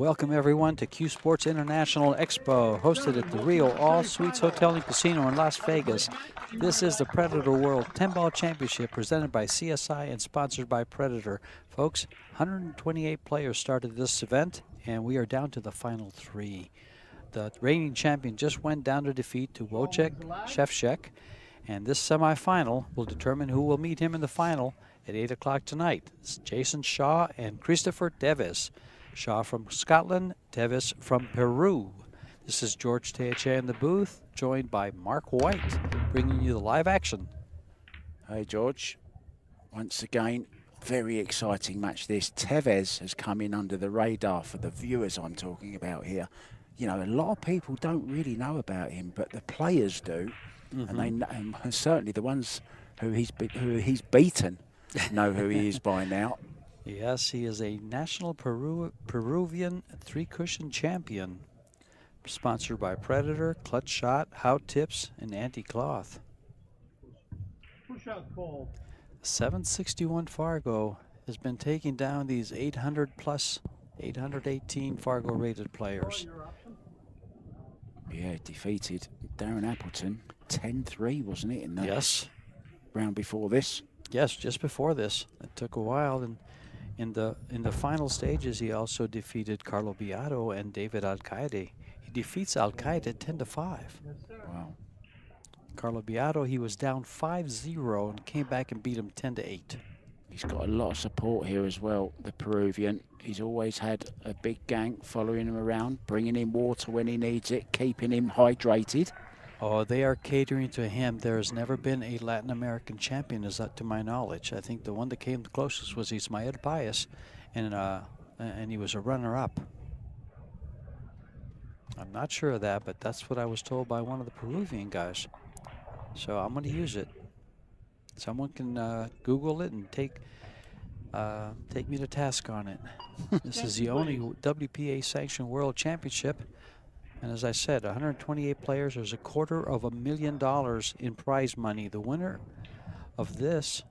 Welcome everyone to Q Sports International Expo, hosted at the Rio All Suites Hotel and Casino in Las Vegas. This is the Predator World 10-Ball Championship presented by CSI and sponsored by Predator. Folks, 128 players started this event, and we are down to the final 3. The reigning champion just went down to defeat to Wojciech Szewczak, and this semifinal will determine who will meet him in the final at 8 o'clock tonight. It's Jason Shaw and Christopher Tevez. Shaw from Scotland, Tevez from Peru. This is George Teache in the booth, joined by Mark White, bringing you the live action. Hey, George. Once again, very exciting match this. Tevez has come in under the radar for the viewers I'm talking about here. You know, a lot of people don't really know about him, but the players do. And certainly the ones who he's beaten know who he is by now. Yes, he is a national Peruvian three-cushion champion, sponsored by Predator, Clutch Shot, How Tips, and Anti-Cloth. 761 Fargo has been taking down these 800-plus, 818 Fargo-rated players. Yeah, defeated Darren Appleton, 10-3, wasn't it, in the round before this? Yes, just before this. It took a while, and in the final stages, he also defeated Carlo Beato and David Alcaide. He defeats Alcaide 10-5. Wow. Carlo Beato, he was down 5-0 and came back and beat him 10-8. He's got a lot of support here as well, the Peruvian. He's always had a big gang following him around, bringing him water when he needs it, keeping him hydrated. Oh, they are catering to him. There has never been a Latin American champion, as to my knowledge. I think the one that came the closest was Ismael Paez, and he was a runner-up. I'm not sure of that, but that's what I was told by one of the Peruvian guys. So I'm going to use it. Someone can Google it and take me to task on it. This is the only WPA-sanctioned World Championship. And as I said, 128 players. There's $250,000 in prize money. The winner of this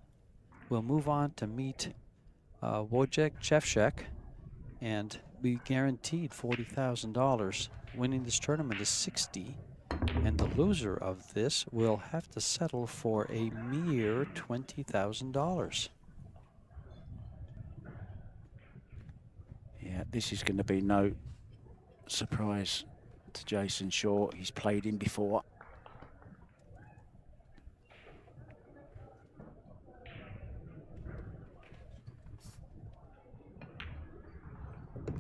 will move on to meet Wojciech Szewczak and be guaranteed $40,000. Winning this tournament is $60,000, and the loser of this will have to settle for a mere $20,000. Yeah, this is going to be no surprise to Jason Shaw. He's played him before.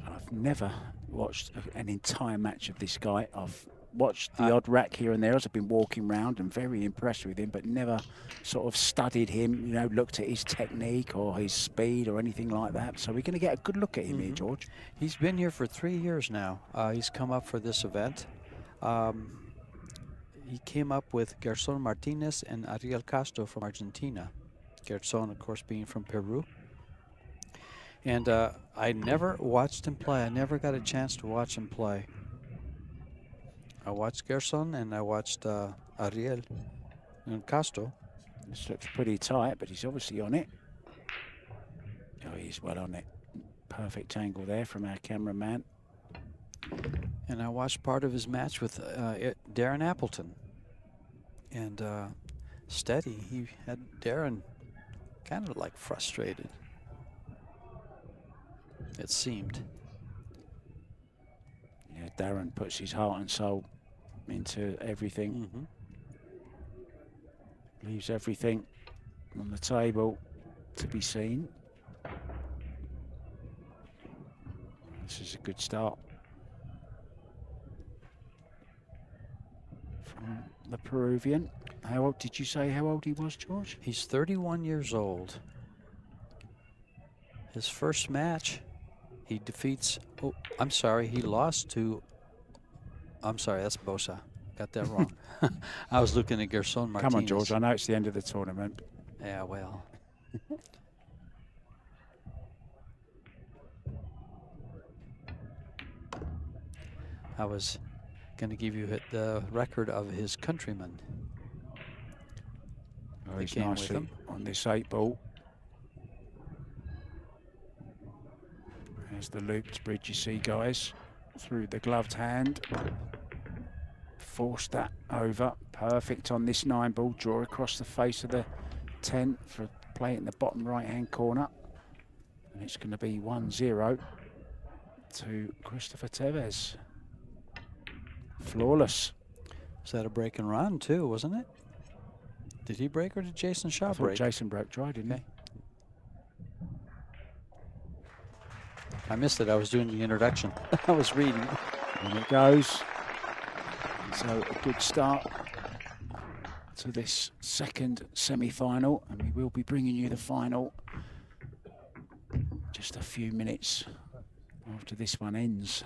I've never watched an entire match of this guy. I've watched the odd rack here and there as I've been walking around and very impressed with him, but never sort of studied him, you know, looked at his technique or his speed or anything like that. So we're going to get a good look at him here, George. He's been here for 3 years now. He's come up for this event. He came up with Gerson Martinez and Ariel Castro from Argentina. Gerson, of course, being from Peru. And I never watched him play. I never got a chance to watch him play. I watched Gerson and I watched Ariel and Castro. This looks pretty tight, but he's obviously on it. Oh, he's well on it. Perfect angle there from our cameraman. And I watched part of his match with Darren Appleton. And steady, he had Darren kind of like frustrated, it seemed. Yeah, Darren puts his heart and soul into everything. Leaves everything on the table to be seen. This is a good start from the Peruvian. How old did you say how old he was, George? He's 31 years old. His first match, he defeats, oh, I'm sorry, he lost to, I'm sorry, that's Bosa. Got that wrong. I was looking at Gerson Martinez. Come on, George, I know it's the end of the tournament. Yeah, well. I was going to give you the record of his countrymen. Oh, he's nicely on this 8 ball. That's the looped bridge you see, guys. Through the gloved hand. Force that over. Perfect on this 9 ball. Draw across the face of the 10 for play in the bottom right-hand corner. And it's going to be 1-0 to Christopher Tevez. Flawless. Was that a break and run too, wasn't it? Did he break or did Jason Shaw I thought break? Jason broke dry, didn't he? I missed it. I was doing the introduction. I was reading. And it goes. So a good start to this second semi-final, and we will be bringing you the final just a few minutes after this one ends.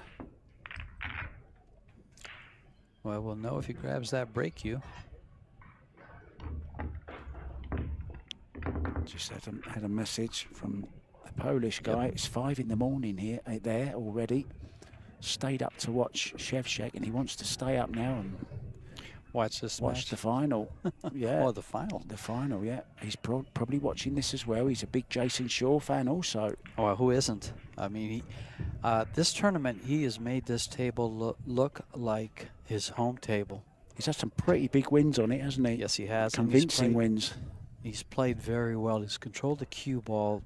Well, we'll know if he grabs that break cue. Just had a message from the Polish guy. Yep. It's 5 in the morning here, there already. Stayed up to watch Shevchik, and he wants to stay up now and watch the final. Yeah. Oh, the final. The final, yeah. He's probably watching this as well. He's a big Jason Shaw fan also. Oh, well, who isn't? I mean, this tournament, he has made this table look like his home table. He's had some pretty big wins on it, hasn't he? Yes, he has. Convincing wins. He's played very well. He's controlled the cue ball,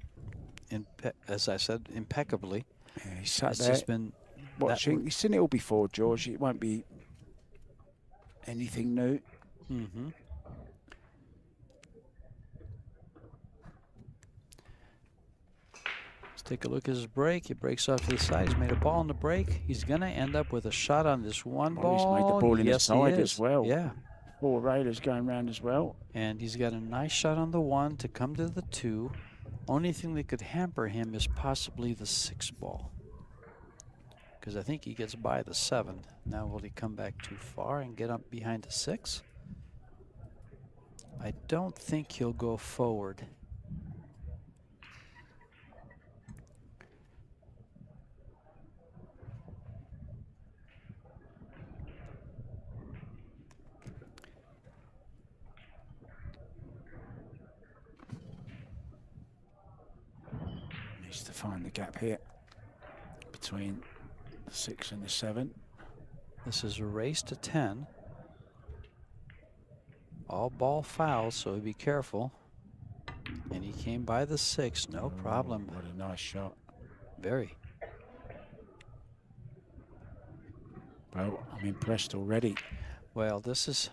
as I said, impeccably. Yeah, he's sat it's there just been watching. He's seen it all before, George. It won't be anything new. Mm-hmm. Let's take a look at his break. He breaks off to the side. He's made a ball on the break. He's going to end up with a shot on this one ball. He's made the ball in the side as well. Yeah. 4 railers going round as well. And he's got a nice shot on the 1 to come to the 2. Only thing that could hamper him is possibly the 6 ball, because I think he gets by the 7. Now will he come back too far and get up behind the 6? I don't think he'll go forward. Needs to find the gap here between the 6 and the 7. This is a race to 10. All ball fouls, so be careful. And he came by the 6, no problem. What a nice shot. Very. Well, I'm impressed already. Well, this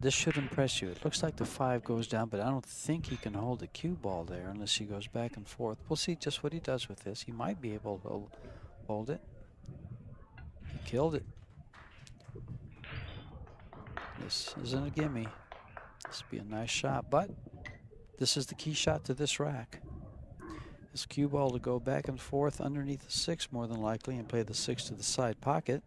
should impress you. It looks like the 5 goes down, but I don't think he can hold the cue ball there unless he goes back and forth. We'll see just what he does with this. He might be able to hold it. He killed it. This isn't a gimme. This would be a nice shot, but this is the key shot to this rack. This cue ball to go back and forth underneath the 6 more than likely and play the 6 to the side pocket.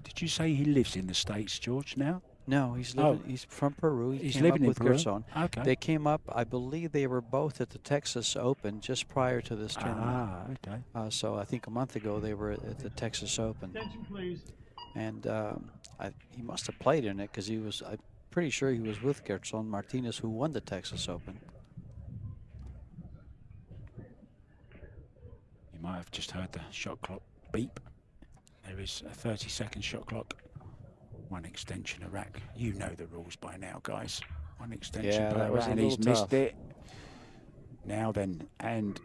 Did you say he lives in the States, George, now? No, he's living. He's from Peru. He's living in Peru. Okay. They came up. I believe they were both at the Texas Open just prior to this tournament. Ah, okay. So I think a month ago they were at the Texas Open. Attention, please. And he must have played in it because he was. I'm pretty sure he was with Gerson Martinez, who won the Texas Open. You might have just heard the shot clock beep. There is a 30-second shot clock. 1 extension a rack. You know the rules by now, guys. 1 extension per rack, and he's missed it. Now then, and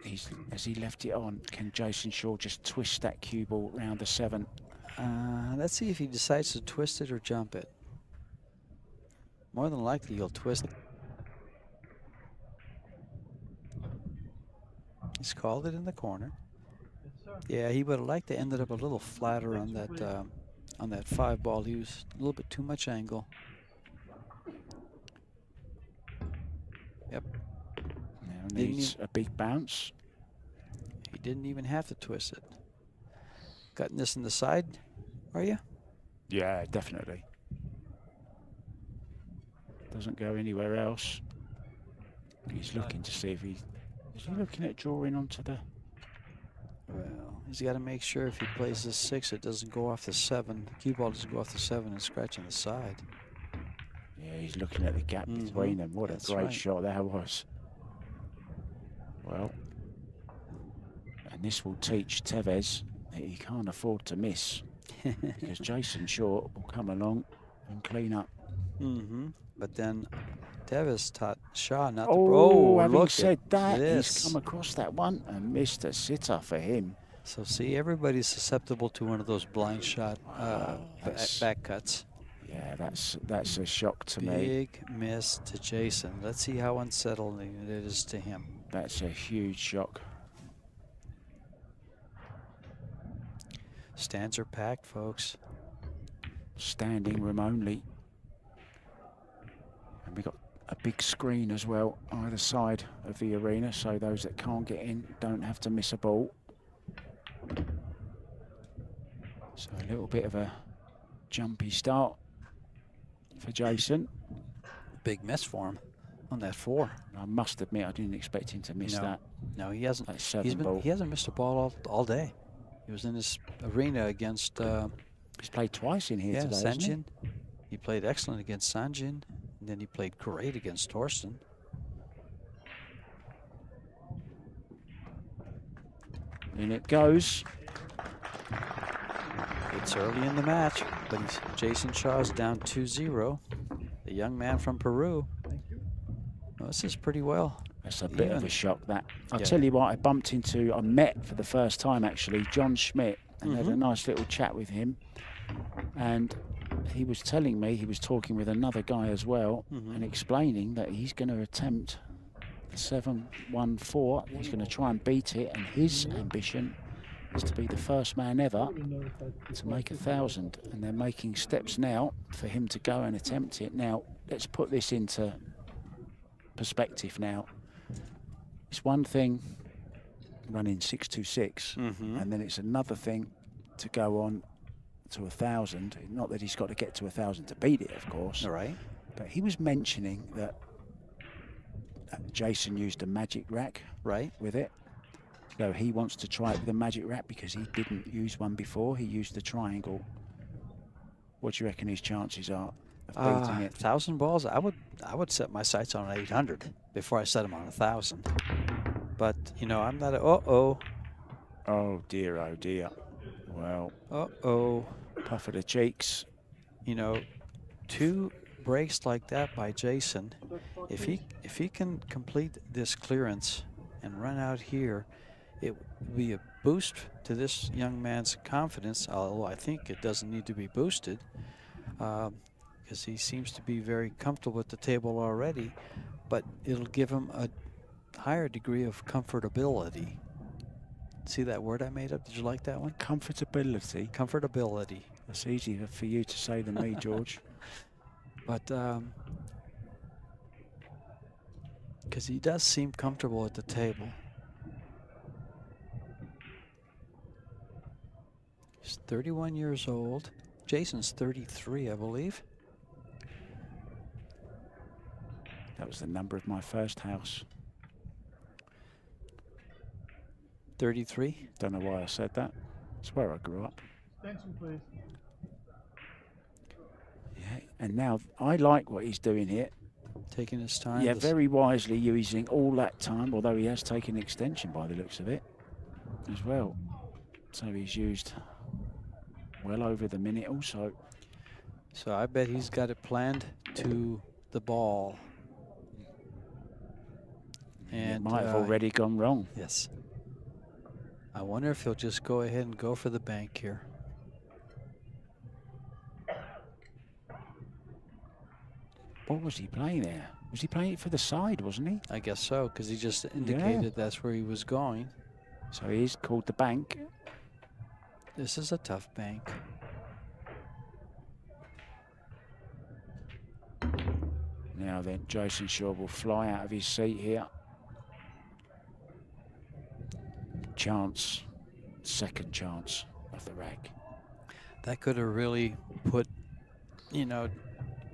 as he left it on, can Jason Shaw just twist that cue ball round the 7? Let's see if he decides to twist it or jump it. More than likely, he'll twist it. He's called it in the corner. Yeah, he would have liked to end it up a little flatter on that 5 ball. He was a little bit too much angle. Yep. Now needs a big bounce. He didn't even have to twist it. Cutting this in the side, are you? Yeah, definitely. Doesn't go anywhere else. He's looking to see if is he looking at drawing onto the... Well, he's got to make sure if he plays this 6, it doesn't go off the 7. The cue ball doesn't go off the 7 and scratch on the side. Yeah, he's looking at the gap between them. What a great shot that was. Well, and And this will teach Tevez that he can't afford to miss, because Jason Short will come along and clean up. But then Tevez taught Shaw not to. Oh, Oh, having look said at that, he's this. come across that one and missed a sitter for him. So see, everybody's susceptible to one of those blind shot back cuts. Yeah, that's a shock to me. Big miss to Jason. Let's see how unsettling it is to him. That's a huge shock. Stands are packed, folks. Standing room only. And we've got a big screen as well either side of the arena, so those that can't get in don't have to miss a ball. So a little bit of a jumpy start for Jason. Big miss for him on that 4. I must admit, I didn't expect him to miss that. No, he hasn't. That 7 ball. He hasn't missed a ball all day. He was in this arena against. He's played twice in here today. Sanjin. He played excellent against Sanjin, and then he played great against Torsten. In it goes. It's early in the match, but Jason Shaw's down 2-0. The young man from Peru. Well, this is pretty well. That's a bit of a shock, that. I'll Yeah. tell you what, I met for the first time, actually, John Schmidt, and had a nice little chat with him. And he was telling me, he was talking with another guy as well, and explaining that he's going to attempt the 7-1-4. He's going to try and beat it, and his ambition is to be the first man ever to make 1,000. And they're making steps now for him to go and attempt it. Now, let's put this into perspective now. It's one thing running 626, and then it's another thing to go on to 1,000. Not that he's got to get to 1,000 to beat it, of course. All right. But he was mentioning that Jason used a magic rack with it. So he wants to try it with a magic rack because he didn't use one before. He used the triangle. What do you reckon his chances are of beating it? 1,000 balls. I would set my sights on 800 before I set them on 1,000. But you know, I'm not. Oh dear, oh dear. Well. Puff of the cheeks. You know, 2 breaks like that by Jason. If he can complete this clearance and run out here, it will be a boost to this young man's confidence. Although I think it doesn't need to be boosted, because he seems to be very comfortable at the table already. But it'll give him a higher degree of comfortability. See that word I made up? Did you like that one? Comfortability. Comfortability. That's easier for you to say than me, George. But because he does seem comfortable at the table. He's 31 years old. Jason's 33, I believe. That was the number of my first house. 33? Don't know why I said that. It's where I grew up. Attention, please. Yeah, and now I like what he's doing here. Taking his time. Yeah, very wisely using all that time, although he has taken extension by the looks of it as well. So he's used well over the minute also. So I bet he's got it planned to the ball. And it might have already gone wrong. Yes. I wonder if he'll just go ahead and go for the bank here. What was he playing there? Was he playing it for the side, wasn't he? I guess so, because he just indicated that's where he was going. So he's called the bank. This is a tough bank. Now then, Jason Shaw will fly out of his seat here. Chance, second chance of the rack. That could have really put, you know,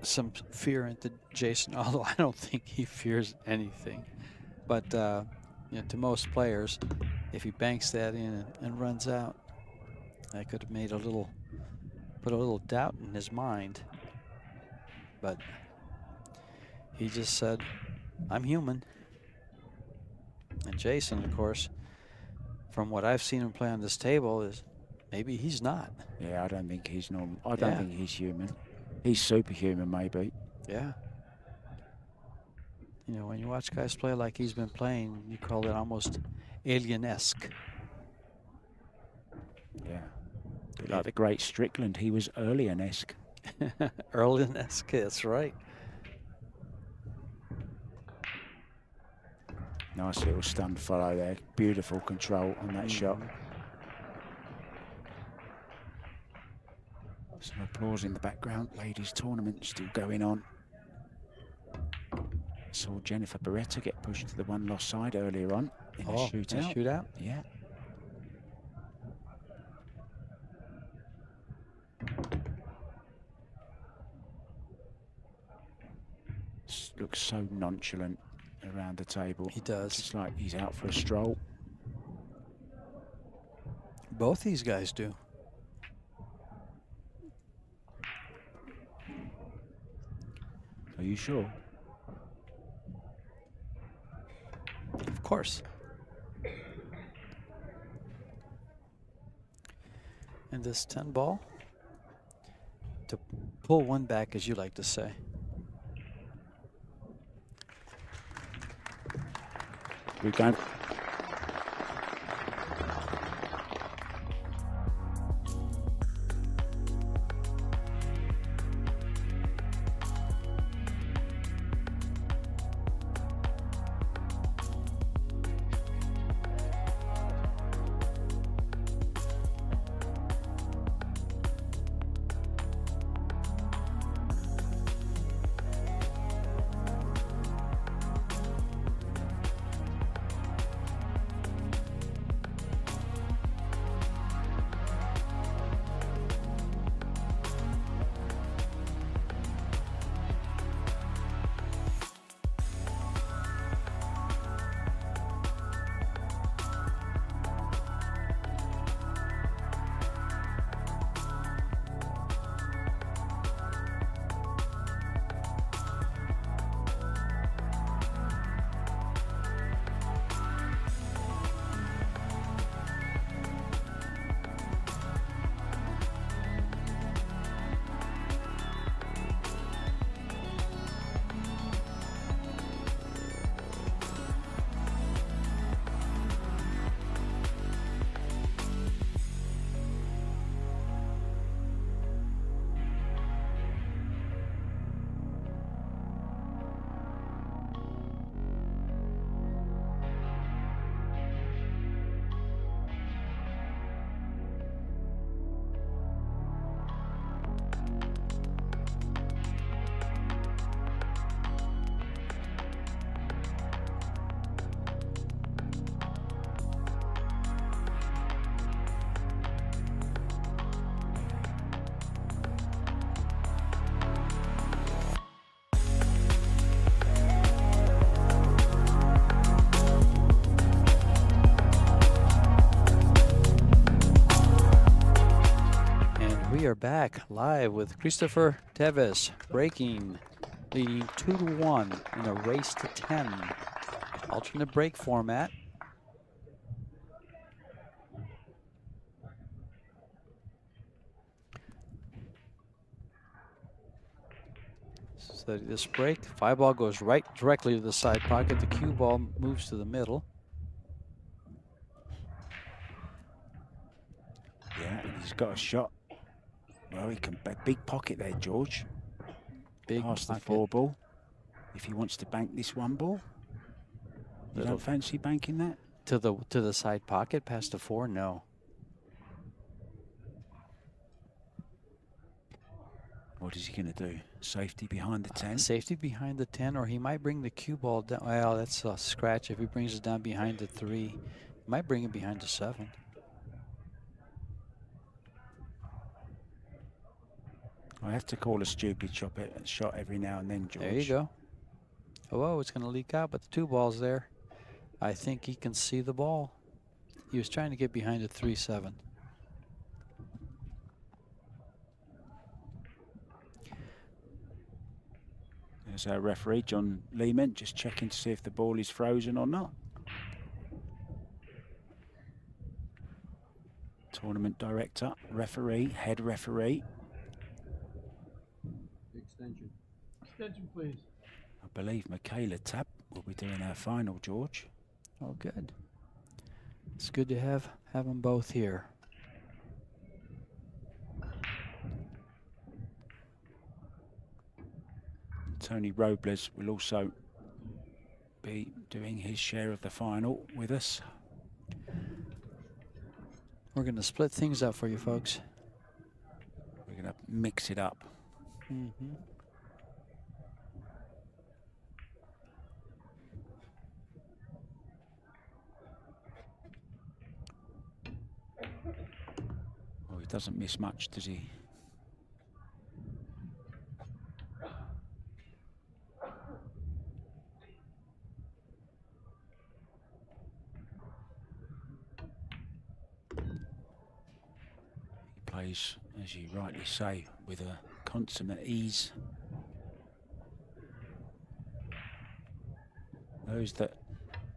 some fear into Jason, although I don't think he fears anything. But you know, to most players, if he banks that in and runs out, that could have made put a little doubt in his mind. But he just said, I'm human. And Jason, of course, from what I've seen him play on this table, is maybe he's not. Yeah, I don't think he's normal. I don't Yeah. think he's human. He's superhuman, maybe. Yeah. You know, when you watch guys play like he's been playing, you call it almost alien-esque. Yeah. Bit like the great Strickland, he was alien-esque. Alien-esque, that's right. Nice little stun follow there. Beautiful control on that shot. Some applause in the background. Ladies tournament still going on. Saw Jennifer Beretta get pushed to the one-loss side earlier on in the shootout. Shootout? Yeah. Looks so nonchalant around the table. He does. Just like he's out for a stroll. Both these guys do. Are you sure? Of course. And this 10 ball, to pull one back, as you like to say. We're going. We are back live with Christopher Tevez breaking, leading 2-1 in a race to 10. Alternate break format. So this break, 5 ball goes right directly to the side pocket. The cue ball moves to the middle. Yeah, he's got a shot. Well, he can, big pocket there, George. Big Past pocket. the 4 ball. If he wants to bank this 1 ball, you don't fancy banking that? To the side pocket past the 4? No. What is he going to do? Safety behind the 10? Safety behind the 10, or he might bring the cue ball down. Well, that's a scratch. If he brings it down behind the 3, he might bring it behind the 7. I have to call a stupid shot every now and then, George. There you go. Oh, it's going to leak out, but the 2 ball's there. I think he can see the ball. He was trying to get behind the 3-7. There's our referee, John Lehman, just checking to see if the ball is frozen or not. tournament director, referee, head referee. Extension. Extension, please. I believe Michaela Tapp will be doing her final, George. Oh, good. It's good to have them both here. And Tony Robles will also be doing his share of the final with us. We're going to split things up for you folks. We're going to mix it up. Mm-hmm. Oh, he doesn't miss much, does he? He plays, as you rightly say, with a consummate ease. Those that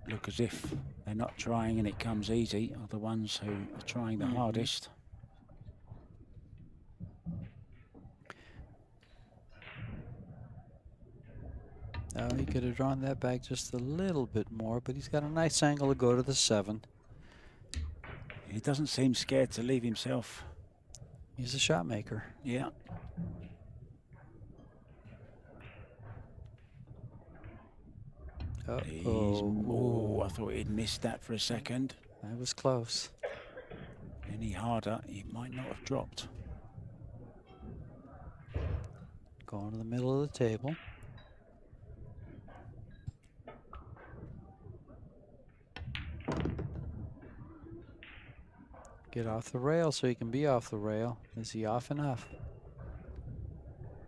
look as if they're not trying and it comes easy are the ones who are trying the hardest. Oh, he could have drawn that back just a little bit more, but he's got a nice angle to go to the 7. He doesn't seem scared to leave himself. He's a shot maker. Yeah. Oh, I thought he'd missed that for a second. That was close. Any harder, he might not have dropped. Going to the middle of the table. Get off the rail so he can be off the rail. Is he off enough?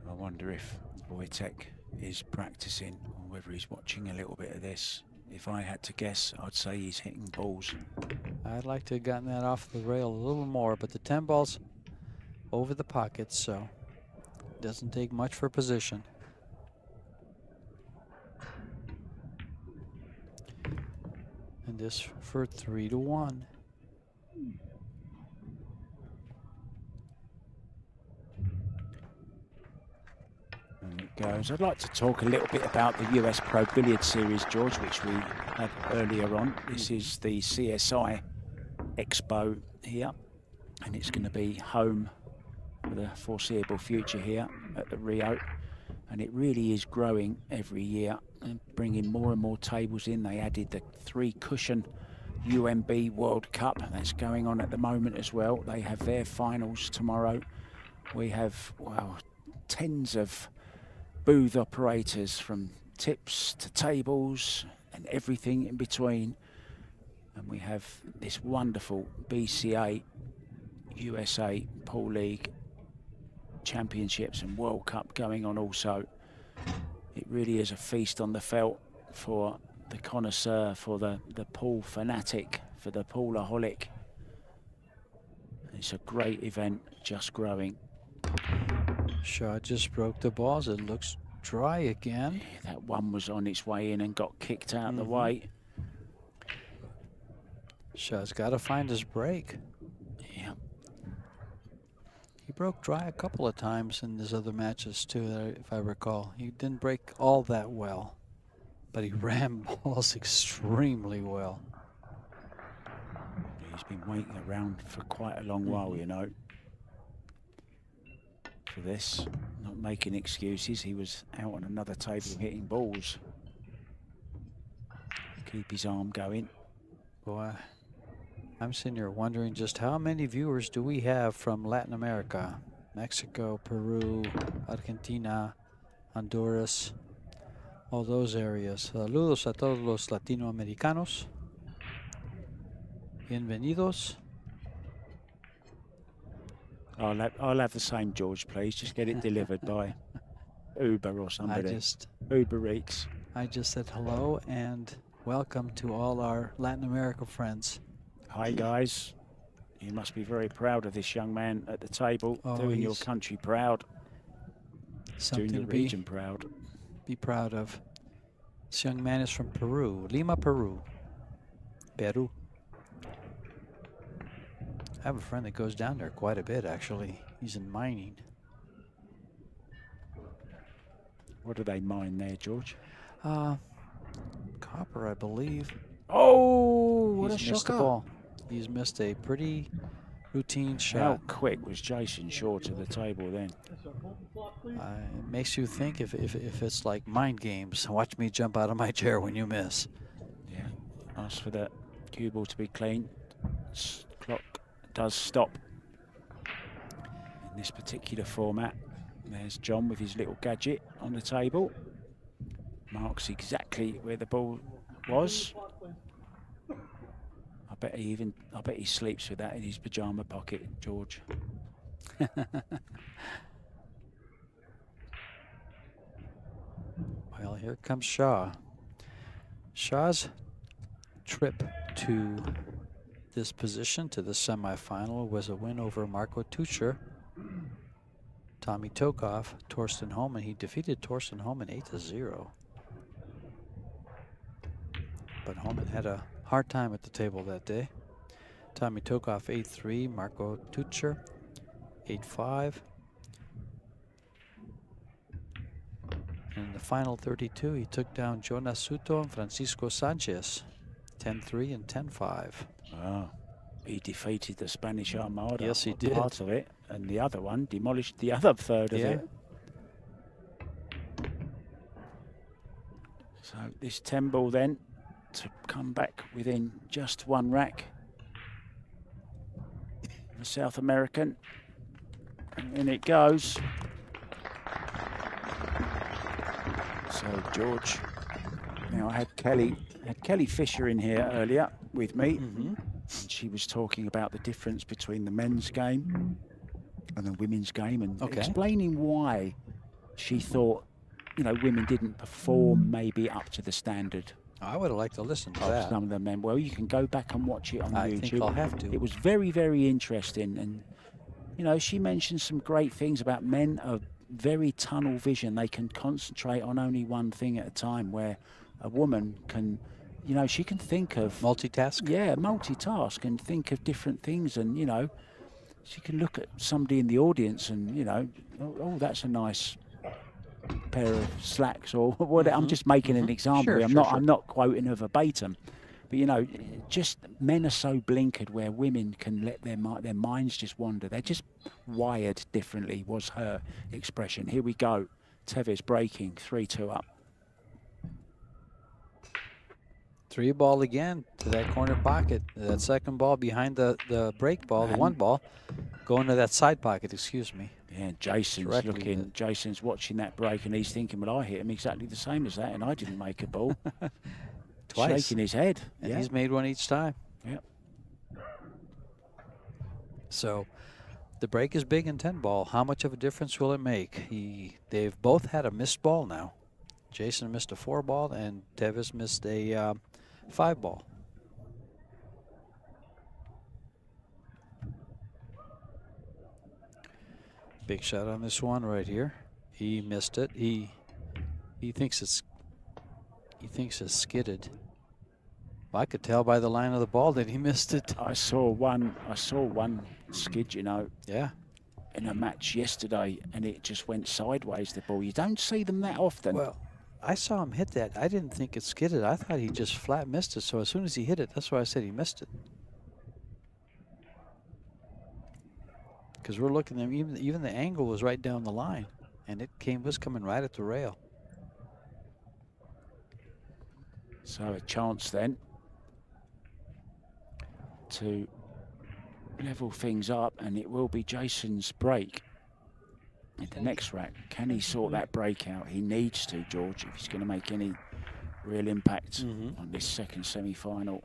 I wonder if Wojtek is practicing or whether he's watching a little bit of this. If I had to guess, I'd say he's hitting balls. I'd like to have gotten that off the rail a little more, but the 10 ball's over the pockets, so it doesn't take much for position. And this for 3-1. And it goes. I'd like to talk a little bit about the US Pro Billiard Series, George, which we had earlier on. This is the CSI Expo here, and it's going to be home for the foreseeable future here at the Rio. And it really is growing every year and bringing more and more tables in. They added the 3-cushion UMB World Cup that's going on at the moment as well. They have their finals tomorrow. We have, wow, tens of booth operators from tips to tables and everything in between. And we have this wonderful BCA USA Pool League Championships and World Cup going on also. It really is a feast on the felt for the connoisseur, for the pool fanatic, for the poolaholic. It's a great event, just growing. Shot just broke the balls. It looks dry again. Yeah, that one was on its way in and got kicked out the way. Shot's got to find his break. Yeah. He broke dry a couple of times in his other matches too, if I recall. He didn't break all that well, but he ran balls extremely well. He's been waiting around for quite a long while, you know, for this. Not making excuses. He was out on another table hitting balls. Keep his arm going. Boy, I'm sitting here wondering just how many viewers do we have from Latin America? Mexico, Peru, Argentina, Honduras, all those areas. Saludos a todos los latinoamericanos. Bienvenidos. I'll have the same, George, please. Just get it delivered by Uber or somebody. Uber Eats. I just said hello and welcome to all our Latin America friends. Hi, guys. You must be very proud of this young man at the table, doing your country proud, doing your region proud. Be proud of. This young man is from Peru, Lima, Peru. I have a friend that goes down there quite a bit, actually. He's in mining. What do they mine there, George? Copper, I believe. Oh, what a He's missed the shocker. ball. He's missed a pretty routine How shot. quick was Jason Shaw to the table then? Yes, sir. Hold the clock, please. It makes you think if it's like mind games. Watch me jump out of my chair when you miss. Yeah. Ask for the cue ball to be clean. Clock does stop in this particular format. There's John with his little gadget on the table. Marks exactly where the ball was. I bet he sleeps with that in his pajama pocket, George. Well, here comes Shaw. Shaw's trip to this position, to the semifinal, was a win over Marco Tucher, Tommy Tokov, Torsten Holman. He defeated Torsten Holman 8-0. But Holman had a hard time at the table that day. Tommy Tokov 8-3, Marco Tucher 8-5. In the final 32, he took down Jonas Suto and Francisco Sanchez 10-3 and 10-5. Wow. He defeated the Spanish Armada. Yes, he did. Part of it, and the other one demolished the other third of it. So this 10 ball then to come back within just one rack. The South American, and in it goes. So George, now I had Kelly Fisher in here earlier with me, and she was talking about the difference between the men's game and the women's game, and explaining why she thought, you know, women didn't perform maybe up to the standard. I would have liked to listen to of that. some of the men. Well, you can go back and watch it on I YouTube. think I'll have to. It was very, very interesting, and you know, she mentioned some great things about men are very tunnel vision. They can concentrate on only one thing at a time, where a woman can, you know, she can think of multitask. Yeah, multitask and think of different things, and you know, she can look at somebody in the audience and, you know, oh, that's a nice pair of slacks or what. I'm just making an example. Sure, I'm not quoting her verbatim, but you know, just men are so blinkered where women can let their minds just wander. They're just wired differently, was her expression. Here we go. Tevez breaking 3-2 up. 3 ball again to that corner pocket. That second ball behind the break ball, the 1 ball, going to that side pocket, excuse me. Yeah, Jason's watching that break and he's thinking, well, I hit him exactly the same as that and I didn't make a ball. Twice. Shaking his head. And he's made one each time. Yep. So the break is big in 10 ball. How much of a difference will it make? They've both had a missed ball now. Jason missed a 4 ball and Tevez missed a 5 ball. Big shot on this one right here. He missed it. He thinks it's skidded. Well, I could tell by the line of the ball that he missed it. I saw one skid, you know. Yeah. In a match yesterday, and it just went sideways, the ball. You don't see them that often. Well, I saw him hit that. I didn't think it skidded. I thought he just flat missed it. So as soon as he hit it, that's why I said he missed it. Because we're looking at him, even the angle was right down the line, and it was coming right at the rail. So a chance then to level things up, and it will be Jason's break in the next rack. Can he sort that break out? He needs to, George, if he's going to make any real impact on this second semi-final.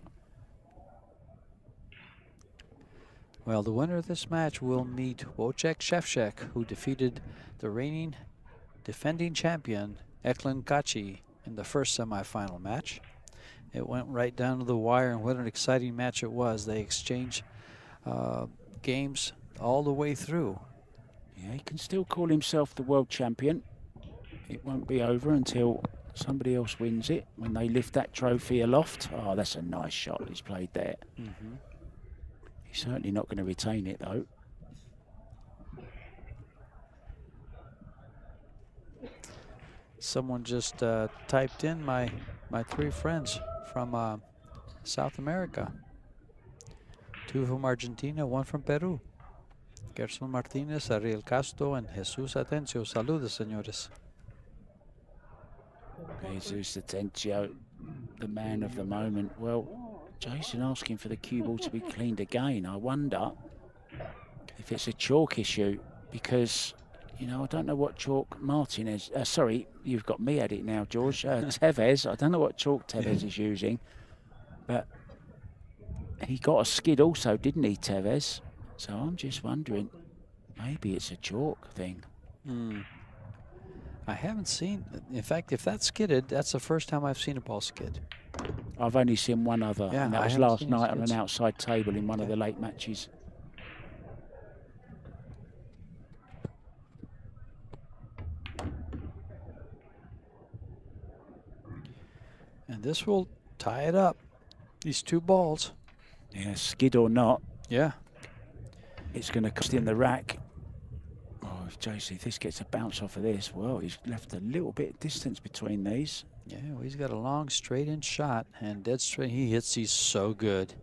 Well, the winner of this match will meet Wojciech Szewczak, who defeated the reigning defending champion Eklund Kaci in the first semifinal match. It went right down to the wire, and what an exciting match it was. They exchanged games all the way through. Yeah, he can still call himself the world champion. It won't be over until somebody else wins it, when they lift that trophy aloft. Oh, that's a nice shot he's played there. He's certainly not going to retain it, though. Someone just typed in my three friends from South America. 2 from Argentina, 1 from Peru. Gerson Martinez, Ariel Castro, and Jesus Atencio. Saludos, señores. Jesus Atencio, the man of the moment. Well, Jason asking for the cue ball to be cleaned again. I wonder if it's a chalk issue because, you know, I don't know what chalk Martinez, sorry, you've got me at it now, George. Tevez, I don't know what chalk Tevez is using, but he got a skid also, didn't he, Tevez? So I'm just wondering, maybe it's a chalk thing. I haven't seen, in fact, if that's skidded, that's the first time I've seen a ball skid. I've only seen one other, Yeah, and that I was haven't last seen night on an skids. outside table in one of Okay. the late matches. And this will tie it up. These 2 balls. Yeah, skid or not, Yeah. it's going to cost him the rack. Oh, if this gets a bounce off of this, well, he's left a little bit of distance between these. Yeah, well, he's got a long straight-in shot and dead straight. He hits these so good.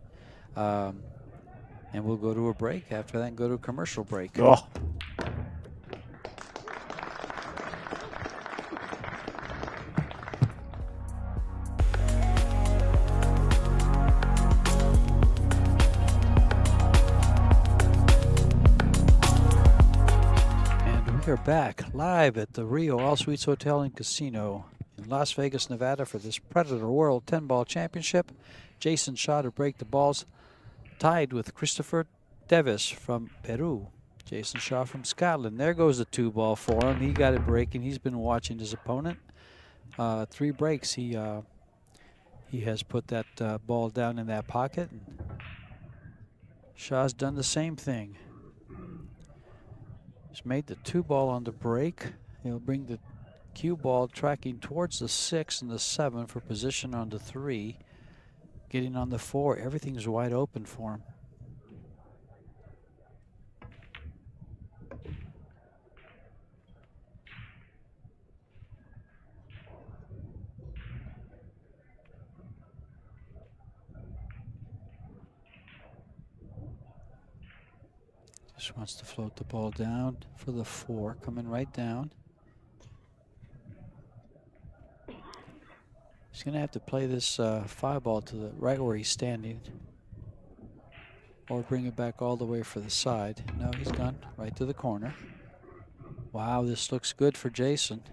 And we'll go to a break after that and go to a commercial break. Oh, And we are back live at the Rio All Suites Hotel and Casino in Las Vegas, Nevada for this Predator World 10-Ball Championship. Jason Shaw to break the balls, tied with Christopher Tevez from Peru. Jason Shaw from Scotland. There goes the 2-ball for him. He got it breaking. He's been watching his opponent. 3 breaks. He has put that ball down in that pocket. And Shaw's done the same thing. He's made the 2-ball on the break. He'll bring the cue ball tracking towards the 6 and the 7 for position on the 3. Getting on the 4. Everything's wide open for him. Just wants to float the ball down for the 4, coming right down. He's going to have to play this 5-ball to the right where he's standing, or bring it back all the way for the side. No, he's gone right to the corner. Wow, this looks good for Jason.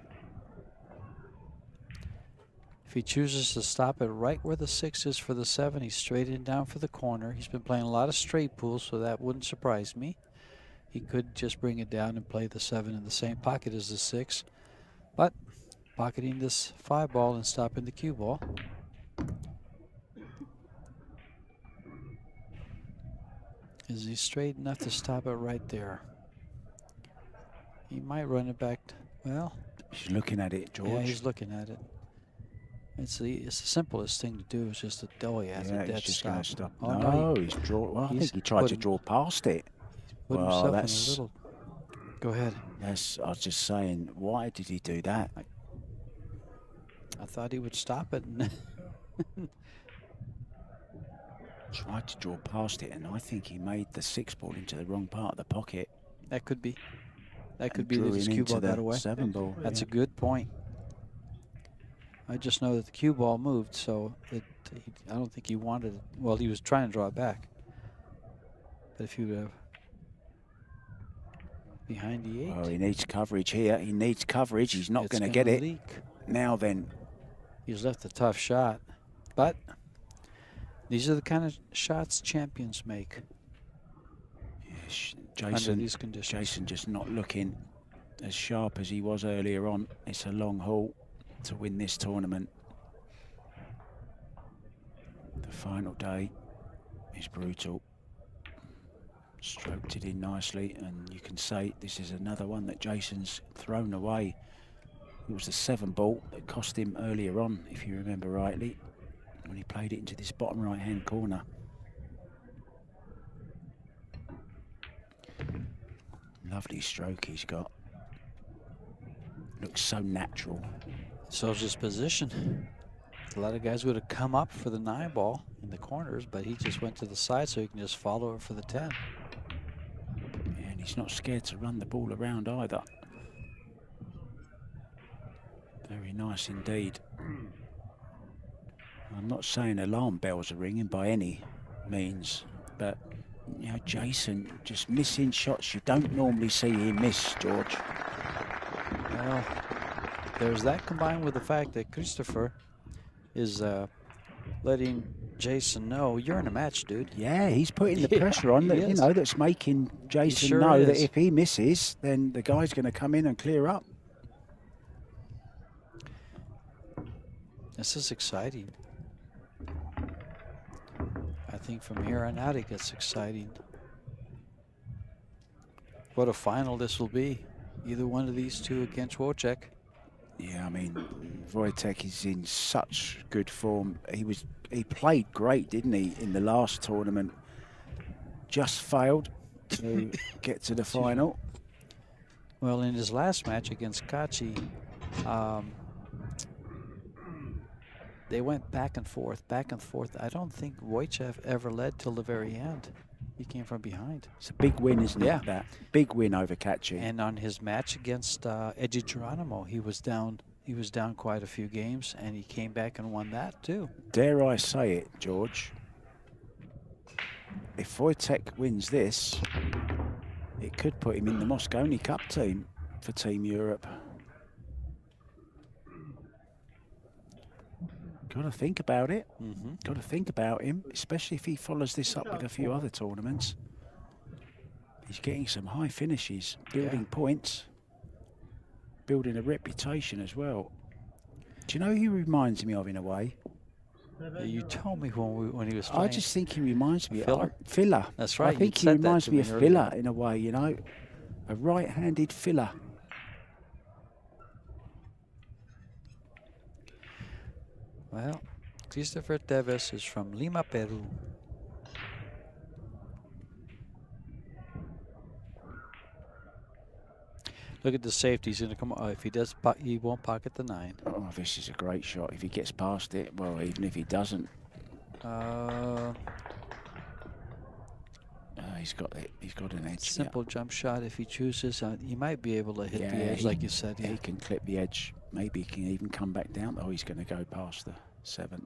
If he chooses to stop it right where the 6 is for the 7, he's straight in down for the corner. He's been playing a lot of straight pools, so that wouldn't surprise me. He could just bring it down and play the 7 in the same pocket as the 6. But pocketing this 5-ball and stopping the cue ball. Is he straight enough to stop it right there? He might run it back. Well, he's looking at it, George. yeah, he's looking at it. It's the simplest thing to do is just to, oh yeah, it's a dead he's just stop. going to stop. Oh, no, he's draw. Well, I he's think he tried put to him- draw past it. Put Well, himself in that's- a little. Go ahead. Yes, I was just saying, why did he do that? I thought he would stop it. And Tried to draw past it, and I think he made the 6-ball into the wrong part of the pocket. that could be. That could and be drew that his him cue into ball got the away. 7-ball. That's a good point. I just know that the cue ball moved, so I don't think he wanted it. Well, he was trying to draw it back. But if he would have behind the 8, Oh, he needs coverage here. He needs coverage. He's not it's going to gonna get it. leak. Now then, He's left a tough shot, but these are the kind of shots champions make under Jason, these conditions. Jason just not looking as sharp as he was earlier on. It's a long haul to win this tournament. The final day is brutal. Stroked it in nicely, and you can say this is another one that Jason's thrown away. It was the 7-ball that cost him earlier on, if you remember rightly, when he played it into this bottom right-hand corner. Lovely stroke he's got. Looks so natural. So's his position. A lot of guys would have come up for the 9 ball in the corners, but he just went to the side so he can just follow it for the 10. Yeah, and he's not scared to run the ball around either. Very nice indeed. I'm not saying alarm bells are ringing by any means, but you know, Jason just missing shots you don't normally see him miss, George. Well, there's that combined with the fact that Christopher is letting Jason know you're in a match, dude. Yeah, he's putting the Yeah, pressure on that, he you is. know, that's making Jason sure know that is. if he misses, then the guy's going to come in and clear up. This is exciting. I think from here on out it gets exciting. What a final this will be. Either one of these two against Wojciech. Yeah, I mean, Wojciech is in such good form. He played great, didn't he, in the last tournament? Just failed to get to the final. Well, in his last match against Kachi, they went back and forth, back and forth. I don't think Wojciech ever led till the very end. He came from behind. It's a big win, isn't Yeah. it? That big win over Kachi. And on his match against Eddie Geronimo, he was down. He was down quite a few games, and he came back and won that too. Dare I say it, George? If Wojciech wins this, it could put him in the Mosconi Cup team for Team Europe. Got to think about it. Got to think about him, especially if he follows this up with a few other tournaments. He's getting some high finishes, building points, building a reputation as well. Do you know who he reminds me of in a way? You told me when he was playing. I just think he reminds me Filler? of Filler. That's right, I think you'd he said that reminds to me me of earlier. Filler in a way, you know, a right-handed filler. Well, Christopher Tevez is from Lima, Peru. Look at the safety. He's going to come. If he does, he won't pocket the 9. Oh, this is a great shot. If he gets past it, well, even if he doesn't, he's got it. He's got an edge. Simple jump shot. If he chooses, he might be able to hit the edge, like you said. He can clip the edge. Maybe he can even come back down. Oh, he's going to go past the 7.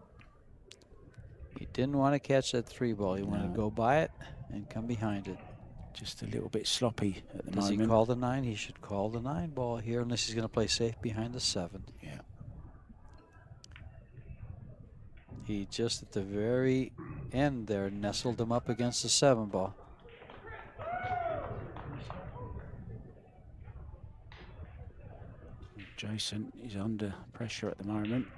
He didn't want to catch that 3 ball. He wanted No. to go by it and come behind it. Just a little bit sloppy at the Does moment. he call the 9? He should call the 9 ball here, unless he's going to play safe behind the 7. Yeah. He just at the very end there nestled him up against the 7 ball. Jason is under pressure at the moment.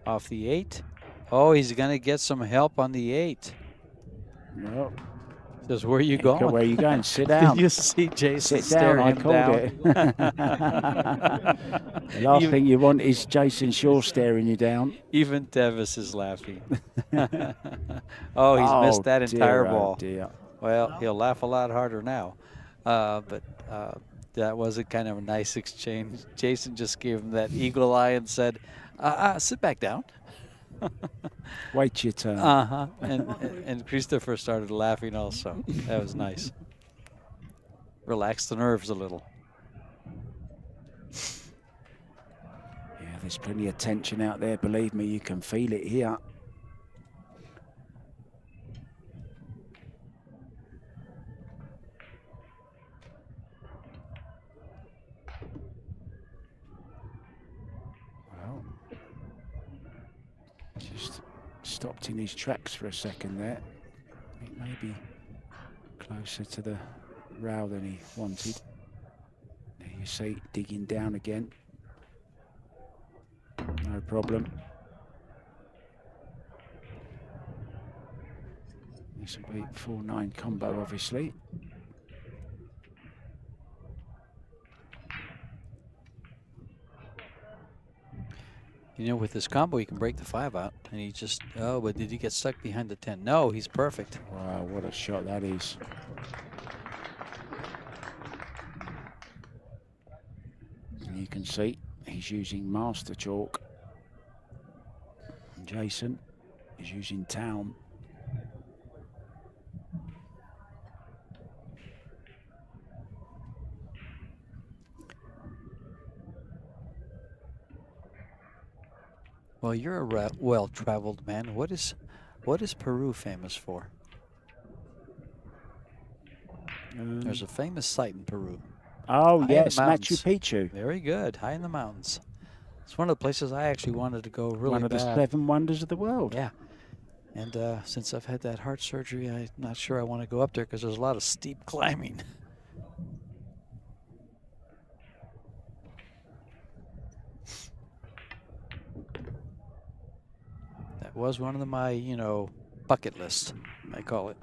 Off the 8. Oh, he's going to get some help on the 8. Well, Says, where are you going? where are you going? Sit down. Did you see Jason Sit down, stare I him called down? it. The last thing you want is Jason Shaw staring you down. Even Tevez is laughing. Oh, he's missed that entire dear, ball. Oh dear. Well, he'll laugh a lot harder now. But that was a kind of a nice exchange. Jason just gave him that eagle eye and said, sit back down. Wait your turn. Uh-huh. And Christopher started laughing also. That was nice. Relaxed the nerves a little. Yeah, there's plenty of tension out there. Believe me, you can feel it here. Well, just stopped in his tracks for a second there. It may be closer to the rail than he wanted. There you see, digging down again. No problem. This will be 4-9 combo, obviously. You know, with this combo, he can break the 5 out. And he just, but did he get stuck behind the 10? No, he's perfect. Wow, what a shot that is. can see. He's using master chalk. And Jason is using town. Well, you're a well-traveled man. What is Peru famous for? There's a famous site in Peru. Oh, High in the yes, Machu mountains. Picchu. Very good. High in the mountains. It's one of the places I actually wanted to go really One of the bad. 7 wonders of the world. Yeah. And since I've had that heart surgery, I'm not sure I want to go up there because there's a lot of steep climbing. That was one of my, bucket list, I call it.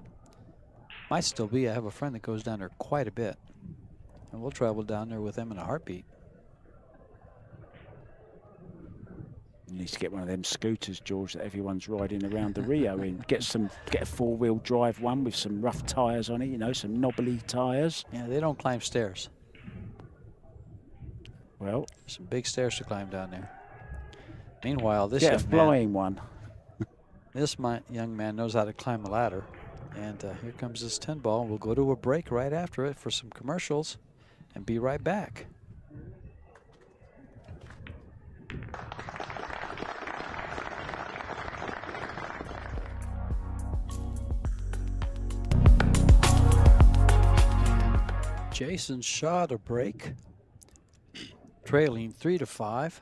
Might still be. I have a friend that goes down there quite a bit. And we'll travel down there with them in a heartbeat. You need to get one of them scooters, George, that everyone's riding around the Rio in. Get a 4-wheel drive one with some rough tyres on it, some knobbly tyres. Yeah, they don't climb stairs. Well, some big stairs to climb down there. Meanwhile, this get a young flying man, one. this young man knows how to climb a ladder. And here comes this 10 ball. We'll go to a break right after it for some commercials and be right back. Jason shot a break, trailing 3-5.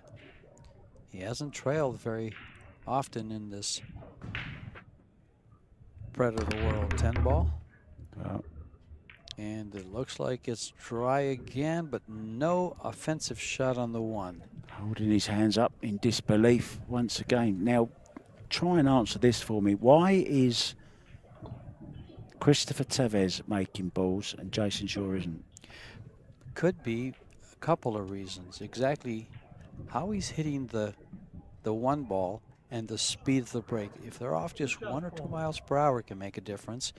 He hasn't trailed very often in this Predator World 10 ball. Oh. And it looks like it's dry again, but no offensive shot on the one. Holding his hands up in disbelief once again. Now, try and answer this for me. Why is Christopher Tevez making balls and Jason Shaw isn't? Could be a couple of reasons. Exactly how he's hitting the one ball and the speed of the break. If they're off just 1 or 2 miles per hour, it can make a difference.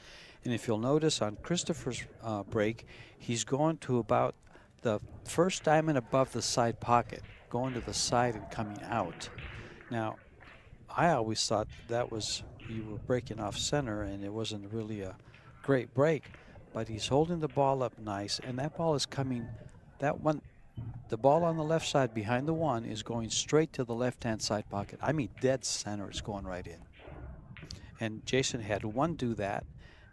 And if you'll notice on Christopher's break, he's going to about the first diamond above the side pocket, going to the side and coming out. Now, I always thought that was, you were breaking off center and it wasn't really a great break, but he's holding the ball up nice, and that ball is coming, the ball on the left side behind the one is going straight to the left-hand side pocket. I mean, dead center, it's going right in. And Jason had one do that,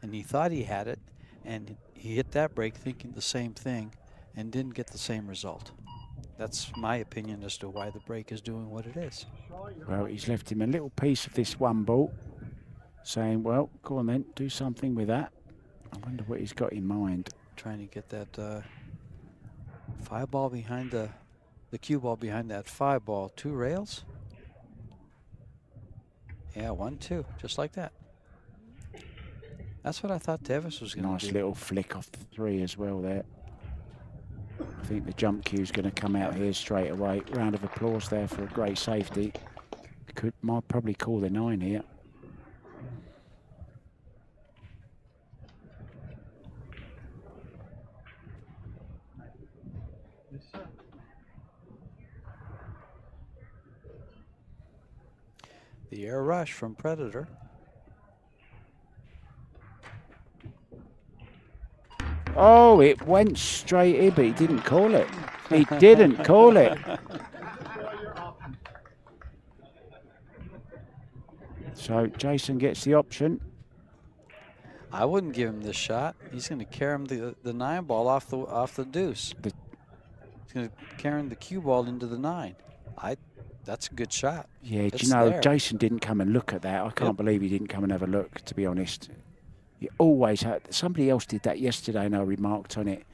and he thought he had it, and he hit that break thinking the same thing and didn't get the same result. That's my opinion as to why the break is doing what it is. Well, he's left him a little piece of this one ball, saying, well, go on then, do something with that. I wonder what he's got in mind. Trying to get that 5 ball behind the cue ball behind that 5 ball. 2 rails. Yeah, 1, 2, just like that. That's what I thought Tevez was going to do. Nice little flick off the 3 as well there. I think the jump cue's going to come out here straight away. Round of applause there for a great safety. Might probably call the 9 here. The air rush from Predator. Oh, it went straight in, but he didn't call it. He didn't call it. So Jason gets the option. I wouldn't give him this shot. He's going to carry him the 9 ball off the deuce. He's going to carry him the cue ball into the 9. That's a good shot. Yeah, It's do you know, there. Jason didn't come and look at that. I can't believe he didn't come and have a look, to be honest. He always had. Somebody else did that yesterday and I remarked on it.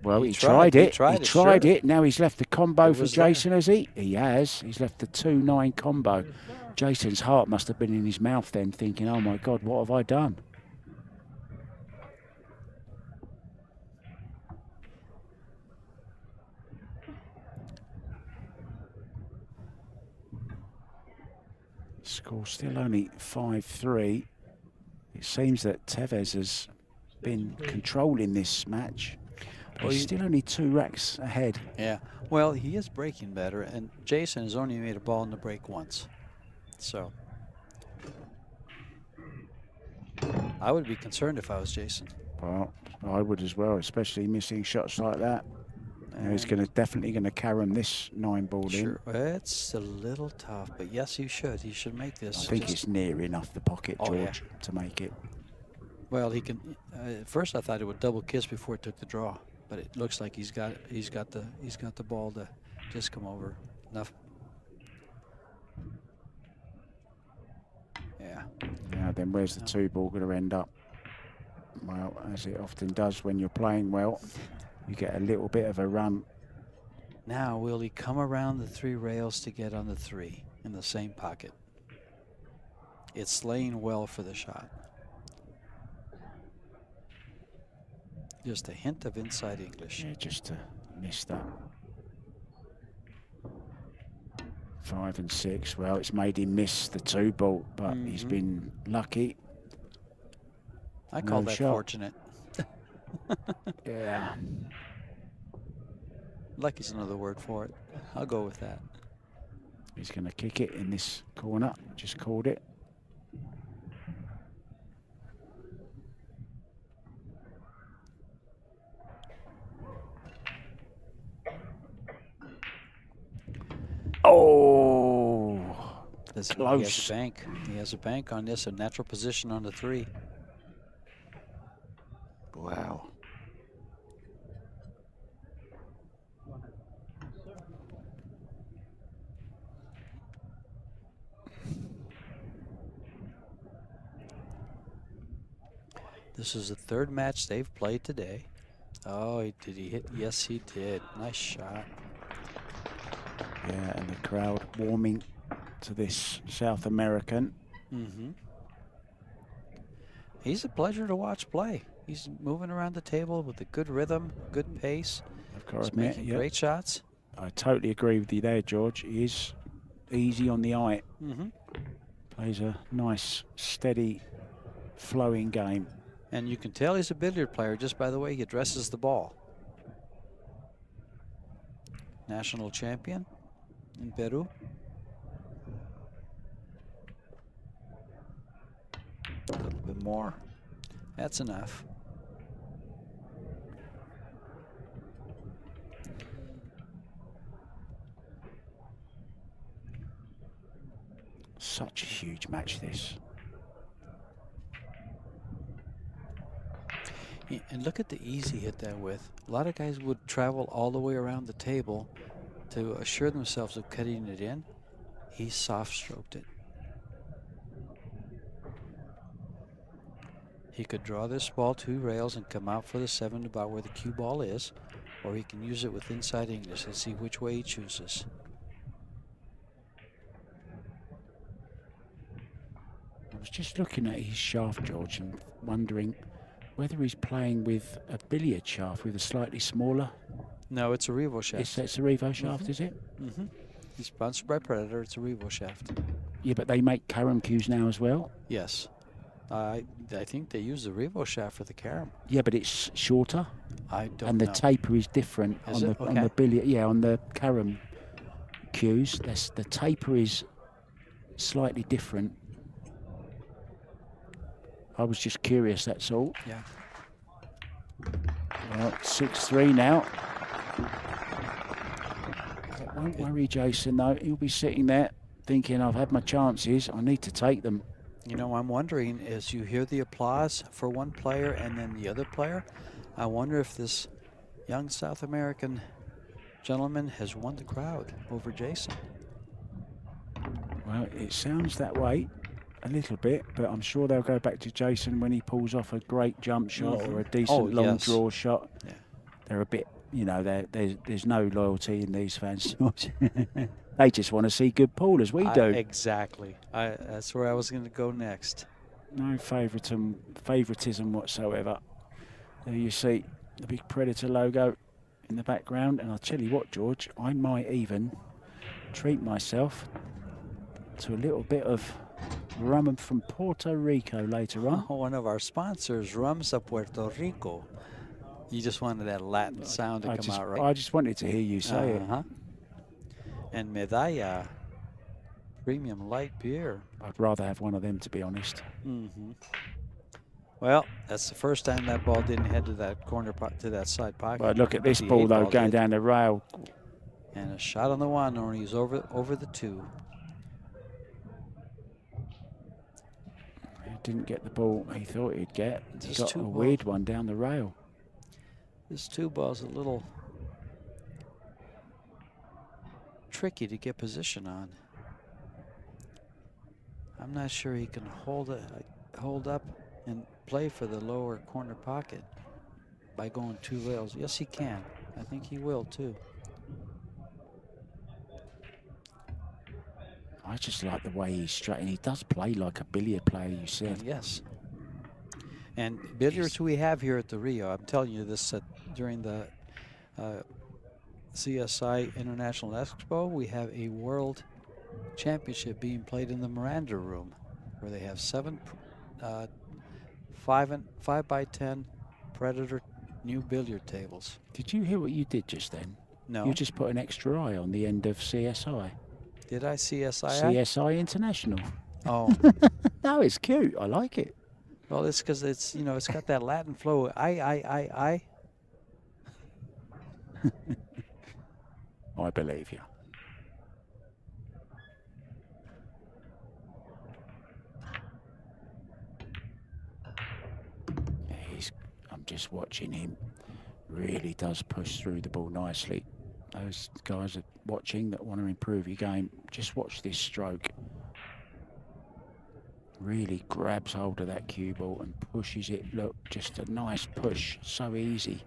Well, he tried it. He tried it. Now he's left the combo for Jason, has he? He has. He's left the 2-9 combo. Jason's heart must have been in his mouth then, thinking, oh my God, what have I done? Score still only 5-3. It seems that Tevez has been controlling this match. But Well, he's still only 2 racks ahead. Yeah. Well, he is breaking better, and Jason has only made a ball in the break once. So I would be concerned if I was Jason. Well, I would as well, especially missing shots like that. You know, he's And definitely going to carry this 9-ball in. sure, it's a little tough, but yes, he should. He should make this. I think just- it's near enough the pocket, Oh, yeah. George, to make it. Well, he can. At first, I thought it would double kiss before it took the draw, but it looks like he's got the ball to just come over enough. Yeah. Now then, where's the 2-ball going to end up? Well, as it often does when you're playing well, you get a little bit of a run. Now, will he come around the 3 rails to get on the 3 in the same pocket? It's laying well for the shot. Just a hint of inside English. Yeah, just to miss that. 5 and 6. Well, it's made him miss the 2-ball, but he's been lucky. I call No that shot. fortunate. Yeah. Lucky's another word for it. I'll go with that. He's going to kick it in this corner. Just called it. Oh, He has close. a bank. He has a bank on this, a natural position on the 3. Wow. This is the 3rd match they've played today. Oh, did he hit? Yes, he did. Nice shot. Yeah, and the crowd warming to this South American. Mm-hmm. He's a pleasure to watch play. He's moving around the table with a good rhythm, good pace. I've got to He's admit, making great shots. I totally agree with you there, George. He is easy on the eye. Mm-hmm. Plays a nice, steady, flowing game. And you can tell he's a billiard player just by the way he addresses the ball. National champion in Peru. A little bit more. That's enough. Such a huge match, this. And look at the ease he hit that with. A lot of guys would travel all the way around the table to assure themselves of cutting it in. He soft stroked it. He could draw this ball 2 rails and come out for the 7 about where the cue ball is, or he can use it with inside English. Let's see which way he chooses. I was just looking at his shaft, George, and wondering whether he's playing with a billiard shaft with a slightly smaller. No, it's a Revo shaft. It's a Revo shaft, is it? Mm-hmm. He's sponsored by Predator. It's a Revo shaft. Yeah, but they make carom cues now as well. Yes. I think they use the Revo shaft for the carom. Yeah, but it's shorter, I don't and the know. taper is different Is on it? the on the Okay. billiard. Yeah, on the carom cues, the taper is slightly different. I was just curious, that's all. Yeah. Well, 6-3 now. That won't worry Jason, though. He'll be sitting there thinking, I've had my chances. I need to take them. You know, I'm wondering, as you hear the applause for one player and then the other player, I wonder if this young South American gentleman has won the crowd over Jason. Well, it sounds that way a little bit, but I'm sure they'll go back to Jason when he pulls off a great jump shot or a decent long yes. draw shot. Yeah. They're a bit, you know, there's no loyalty in these fans. They just want to see good pool as we do. Exactly. That's where I was going to go next. No favoritism whatsoever. There you see the big Predator logo in the background, and I'll tell you what, George, I might even treat myself to a little bit of rum from Puerto Rico later on. One of our sponsors, Rums of Puerto Rico. You just wanted that Latin sound to come out, right? I just wanted to hear you say it. And Medalla Premium Light Beer. I'd rather have one of them, to be honest. Well, that's the first time that ball didn't head to that to that side pocket. But look at this The ball, eight though, ball going did. down the rail. And a shot on the one, or he's over the two. He didn't get the ball he thought he'd get. He Just got two a balls. weird one down the rail. This two ball's a little tricky to get position on. I'm not sure he can hold up and play for the lower corner pocket by going two rails. Yes, he can. I think he will too. I just like the way he's straight, and he does play like a billiard player, you said. Yes. And billiards we have here at the Rio, I'm telling you this during the CSI International Expo, we have a world championship being played in the Miranda Room, where they have 7 5x10 Predator new billiard tables. Did you hear what you did just then? No. You just put an extra eye on the end of CSI. Did I CSI? CSI International. Oh. No, it's cute. I like it. Well, it's because it's, it's got that Latin flow. I. I believe you. I'm just watching him. Really does push through the ball nicely. Those guys are watching that want to improve your game. Just watch this stroke. Really grabs hold of that cue ball and pushes it. Look, just a nice push. So easy.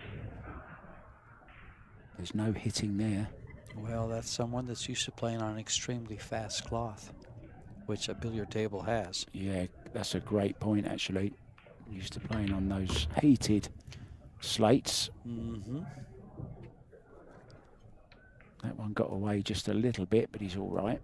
There's no hitting there. Well, that's someone that's used to playing on an extremely fast cloth, which a billiard table has. Yeah, that's a great point, actually. Used to playing on those heated slates. That one got away just a little bit, but he's all right.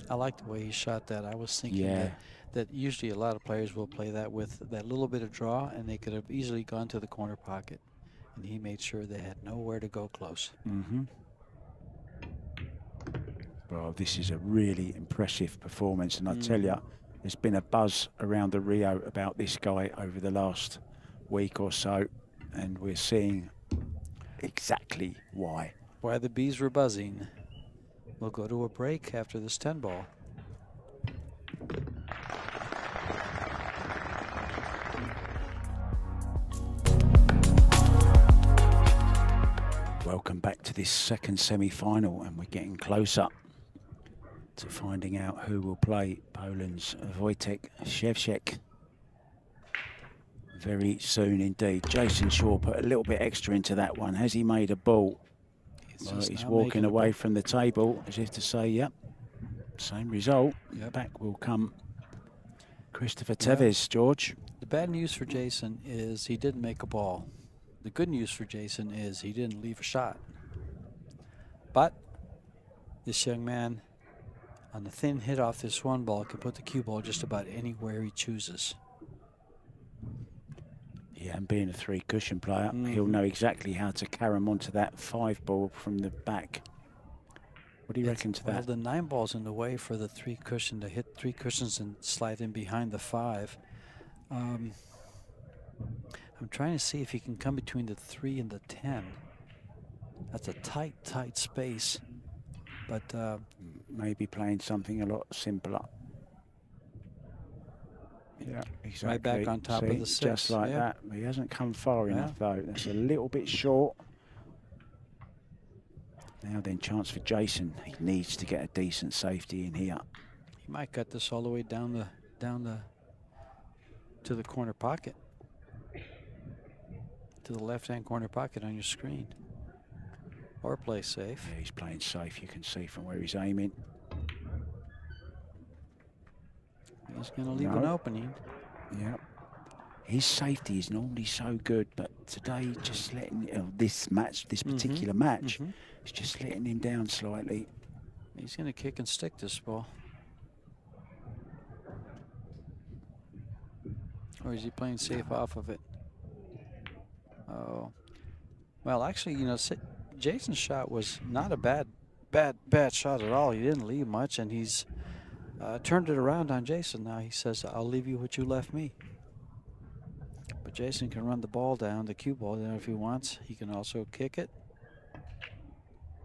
I like the way he shot that. I was thinking that usually a lot of players will play that with that little bit of draw, and they could have easily gone to the corner pocket. And he made sure they had nowhere to go close. Well, this is a really impressive performance, and I tell you, there's been a buzz around the Rio about this guy over the last week or so, and we're seeing exactly why. Why the bees were buzzing. We'll go to a break after this 10 ball. Welcome back to this second semi-final, and we're getting closer to finding out who will play Poland's Wojtek Szczewczek very soon indeed. Jason Shaw put a little bit extra into that one. Has he made a ball? Well, he's walking away from the table as if to say, yep, same result. Back will come Christopher Tevez, George. The bad news for Jason is he didn't make a ball. The good news for Jason is he didn't leave a shot. But this young man, on the thin hit off this one ball, can put the cue ball just about anywhere he chooses. Yeah, and being a 3 cushion player, he'll know exactly how to carry him onto that 5 ball from the back. What do you reckon to that? Well, the 9 ball's in the way for the 3 cushion to hit 3 cushions and slide in behind the 5. I'm trying to see if he can come between the 3 and the 10. That's a tight, tight space. But maybe playing something a lot simpler. Yeah, exactly. Right back on top of the 6. Just like that. He hasn't come far enough, though. That's a little bit short. Now then, chance for Jason. He needs to get a decent safety in here. He might cut this all the way down to the corner pocket. To the left-hand corner pocket on your screen. Or play safe. Yeah, he's playing safe. You can see from where he's aiming. He's going to leave an opening. Yeah. His safety is normally so good, but today just letting this particular match, is just letting him down slightly. He's going to kick and stick this ball. Or is he playing safe off of it? Oh. Well, actually, you know, Jason's shot was not a bad shot at all. He didn't leave much, and he's turned it around on Jason. Now he says, "I'll leave you what you left me." But Jason can run the ball down, the cue ball down if he wants. He can also kick it.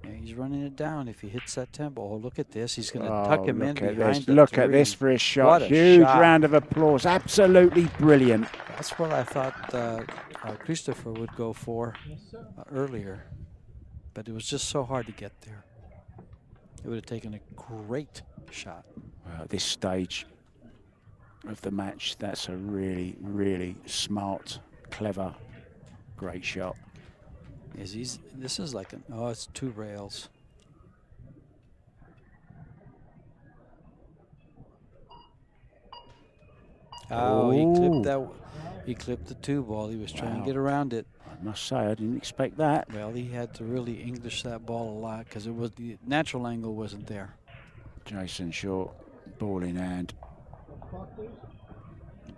Yeah, he's running it down if he hits that tempo. Oh, look at this. He's going to tuck him in behind the Look at three. this for his shot. What a Huge shot. round of applause. Absolutely brilliant. That's what I thought Christopher would go for earlier. But it was just so hard to get there. It would have taken a great shot. Well, at this stage of the match, that's a really, really smart, clever, great shot. This is like it's 2 rails. Oh, he clipped the 2 ball. He was trying to get around it. I must say, I didn't expect that. Well, he had to really English that ball a lot because the natural angle wasn't there. Jason Short, ball in hand.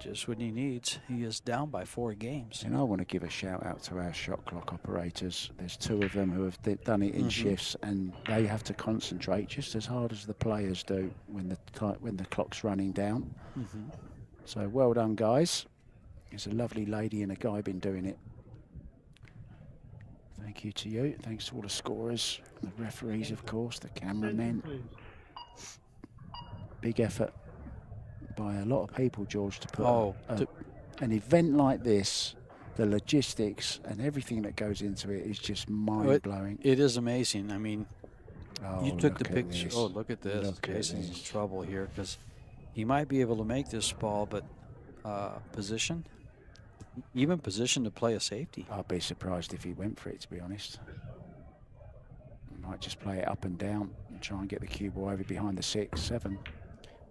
Just what he needs. He is down by 4 games. And I want to give a shout out to our shot clock operators. There's 2 of them who have done it in shifts, and they have to concentrate just as hard as the players do when the clock's running down. So well done, guys. There's a lovely lady and a guy been doing it. Thank you to you. Thanks to all the scorers, the referees, of course, the cameramen. Big effort by a lot of people, George, to put an event like this. The logistics and everything that goes into it is just mind-blowing. It is amazing. I mean, you took the picture. This. Oh, look at this. Jason's in trouble here because he might be able to make this ball, but position, even position to play a safety. I'd be surprised if he went for it, to be honest. He might just play it up and down and try and get the cue ball over behind the 6, 7,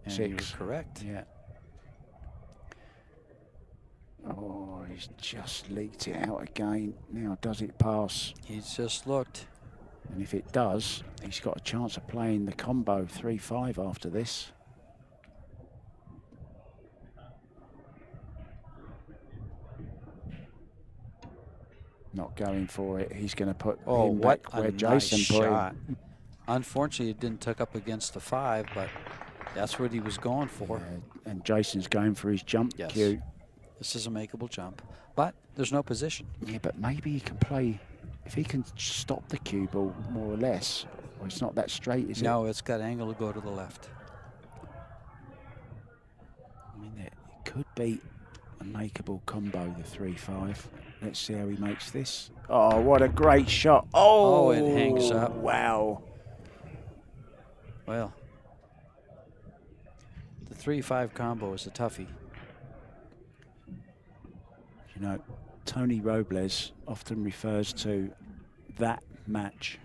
and 6. He was correct. Yeah. Oh, he's just leaked it out again. Now, does it pass? He's just looked. And if it does, he's got a chance of playing the combo 3-5 after this. Not going for it. He's going to put him back where Jason put him. Unfortunately, it didn't tuck up against the 5, but that's what he was going for. Yeah, and Jason's going for his jump cue. This is a makeable jump, but there's no position. Yeah, but maybe he can play, if he can stop the cue ball more or less. Well, it's not that straight, is it? No, it's got angle to go to the left. I mean, it could be a makeable combo, the 3-5. Let's see how he makes this. Oh, what a great shot. Oh, it hangs up. Wow. Well, the 3-5 combo is a toughie. You know, Tony Robles often refers to that match,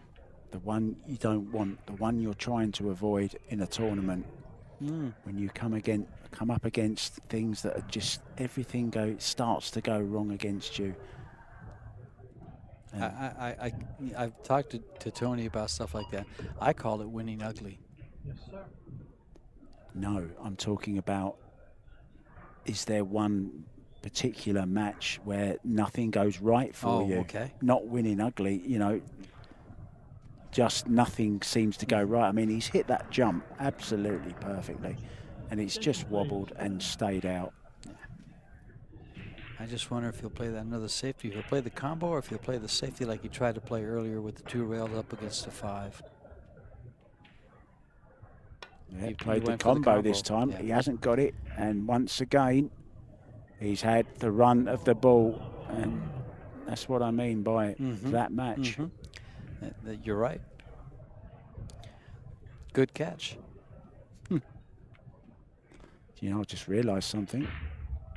the one you don't want, the one you're trying to avoid in a tournament. When you come up against things that are just everything starts to go wrong against you. I've talked to Tony about stuff like that. I call it winning ugly. Yes, sir. No, I'm talking about, is there one particular match where nothing goes right for you? Okay. Not winning ugly, you know, just nothing seems to go right. I mean, he's hit that jump absolutely perfectly, and it's just wobbled and stayed out. I just wonder if he'll play that another safety. If he'll play the combo or if he'll play the safety like he tried to play earlier with the 2 rails up against the 5. Yeah, he played the combo this time. Yeah. He hasn't got it, and once again, he's had the run of the ball, and that's what I mean by that match. You're right. Good catch. You know, I just realised something.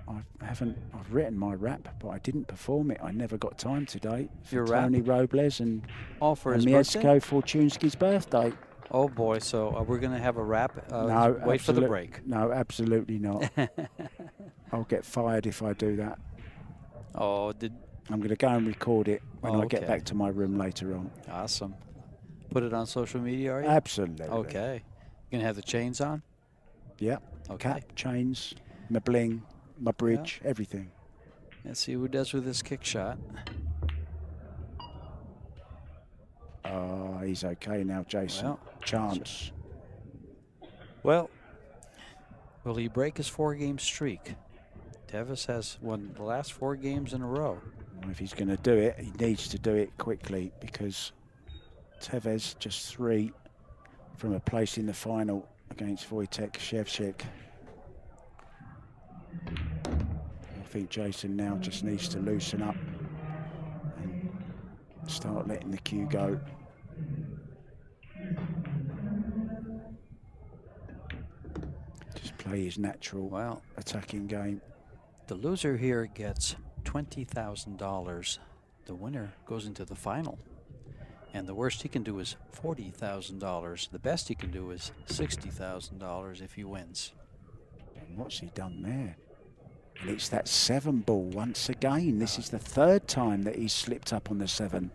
I've written my rap, but I didn't perform it. I never got time today for Tony Robles and for his Mieszko Fortunski's birthday. Oh boy, so we're going to have a rap? No, wait for the break. No, absolutely not. I'll get fired if I do that. I'm going to go and record it when I get back to my room later on. Awesome. Put it on social media, are you? Absolutely. Okay. You going to have the chains on? Yeah. Okay. Cap, chains, my bling, my bridge, everything. Let's see who does with this kick shot. Oh, he's okay now, Jason. Well, Chance. Well, will he break his 4-game streak? Tevez has won the last 4 games in a row. Well, if he's going to do it, he needs to do it quickly because Tevez just 3 from a place in the final against Wojtek Szewczyk. I think Jason now just needs to loosen up and start letting the cue go. Just play his natural attacking game. The loser here gets $20,000. The winner goes into the final. And the worst he can do is $40,000. The best he can do is $60,000 if he wins. And what's he done there? And it's that 7 ball once again. This is the 3rd time that he's slipped up on the 7.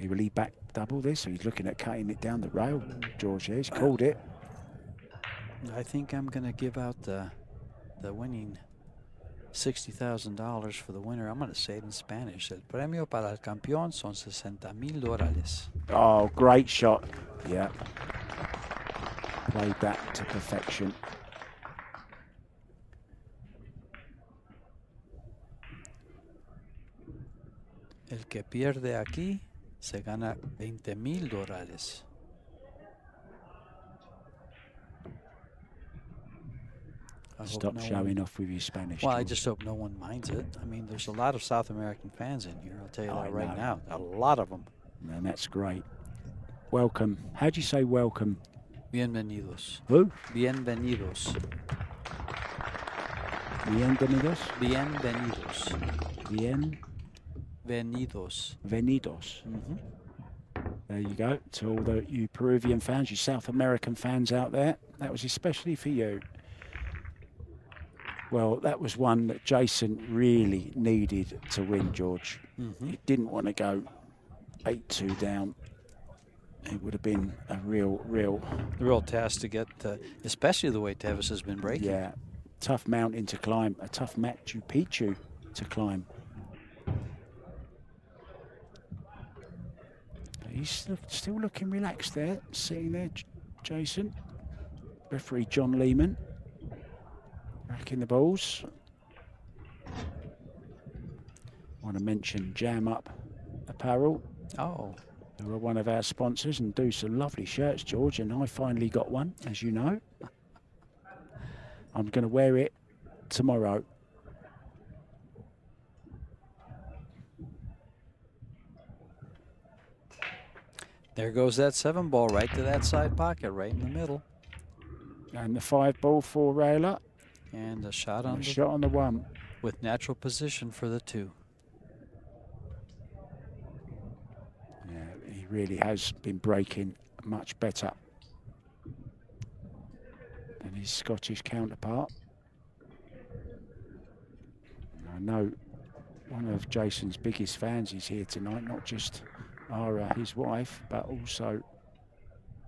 Will he back double this? Or he's looking at cutting it down the rail, George. Yeah, he's called it. I think I'm going to give out the winning $60,000 for the winner. I'm going to say it in Spanish. El premio para el campeón son $60,000. Oh, great shot. Yeah. Played that to perfection. El que pierde aquí se gana $20,000. Stop showing off with your Spanish. Well, I George. just hope no one minds it. I mean, there's a lot of South American fans in here. I'll tell you that right now. A lot of them. And that's great. Welcome. How do you say welcome? Bienvenidos. Who? Bienvenidos. Bienvenidos? Bienvenidos. Bienvenidos. Venidos. Mm-hmm. There you go. To all you Peruvian fans, you South American fans out there, that was especially for you. Well, that was one that Jason really needed to win, George. Mm-hmm. He didn't want to go 8-2 down. It would have been a real task to get, especially the way Tevez has been breaking. Yeah, tough mountain to climb, a tough Machu Picchu to climb. But he's still looking relaxed there, sitting there, Jason. Referee John Lehman. Racking the balls. Want to mention Jam Up Apparel. Oh. Who are one of our sponsors and do some lovely shirts, George, and I finally got one, as you know. I'm going to wear it tomorrow. There goes that 7 ball right to that side pocket, right in the middle. And the 5 ball for Railer. And a shot on the 1. With natural position for the 2. Yeah, he really has been breaking much better than his Scottish counterpart. I know one of Jason's biggest fans is here tonight, not just Ara, his wife, but also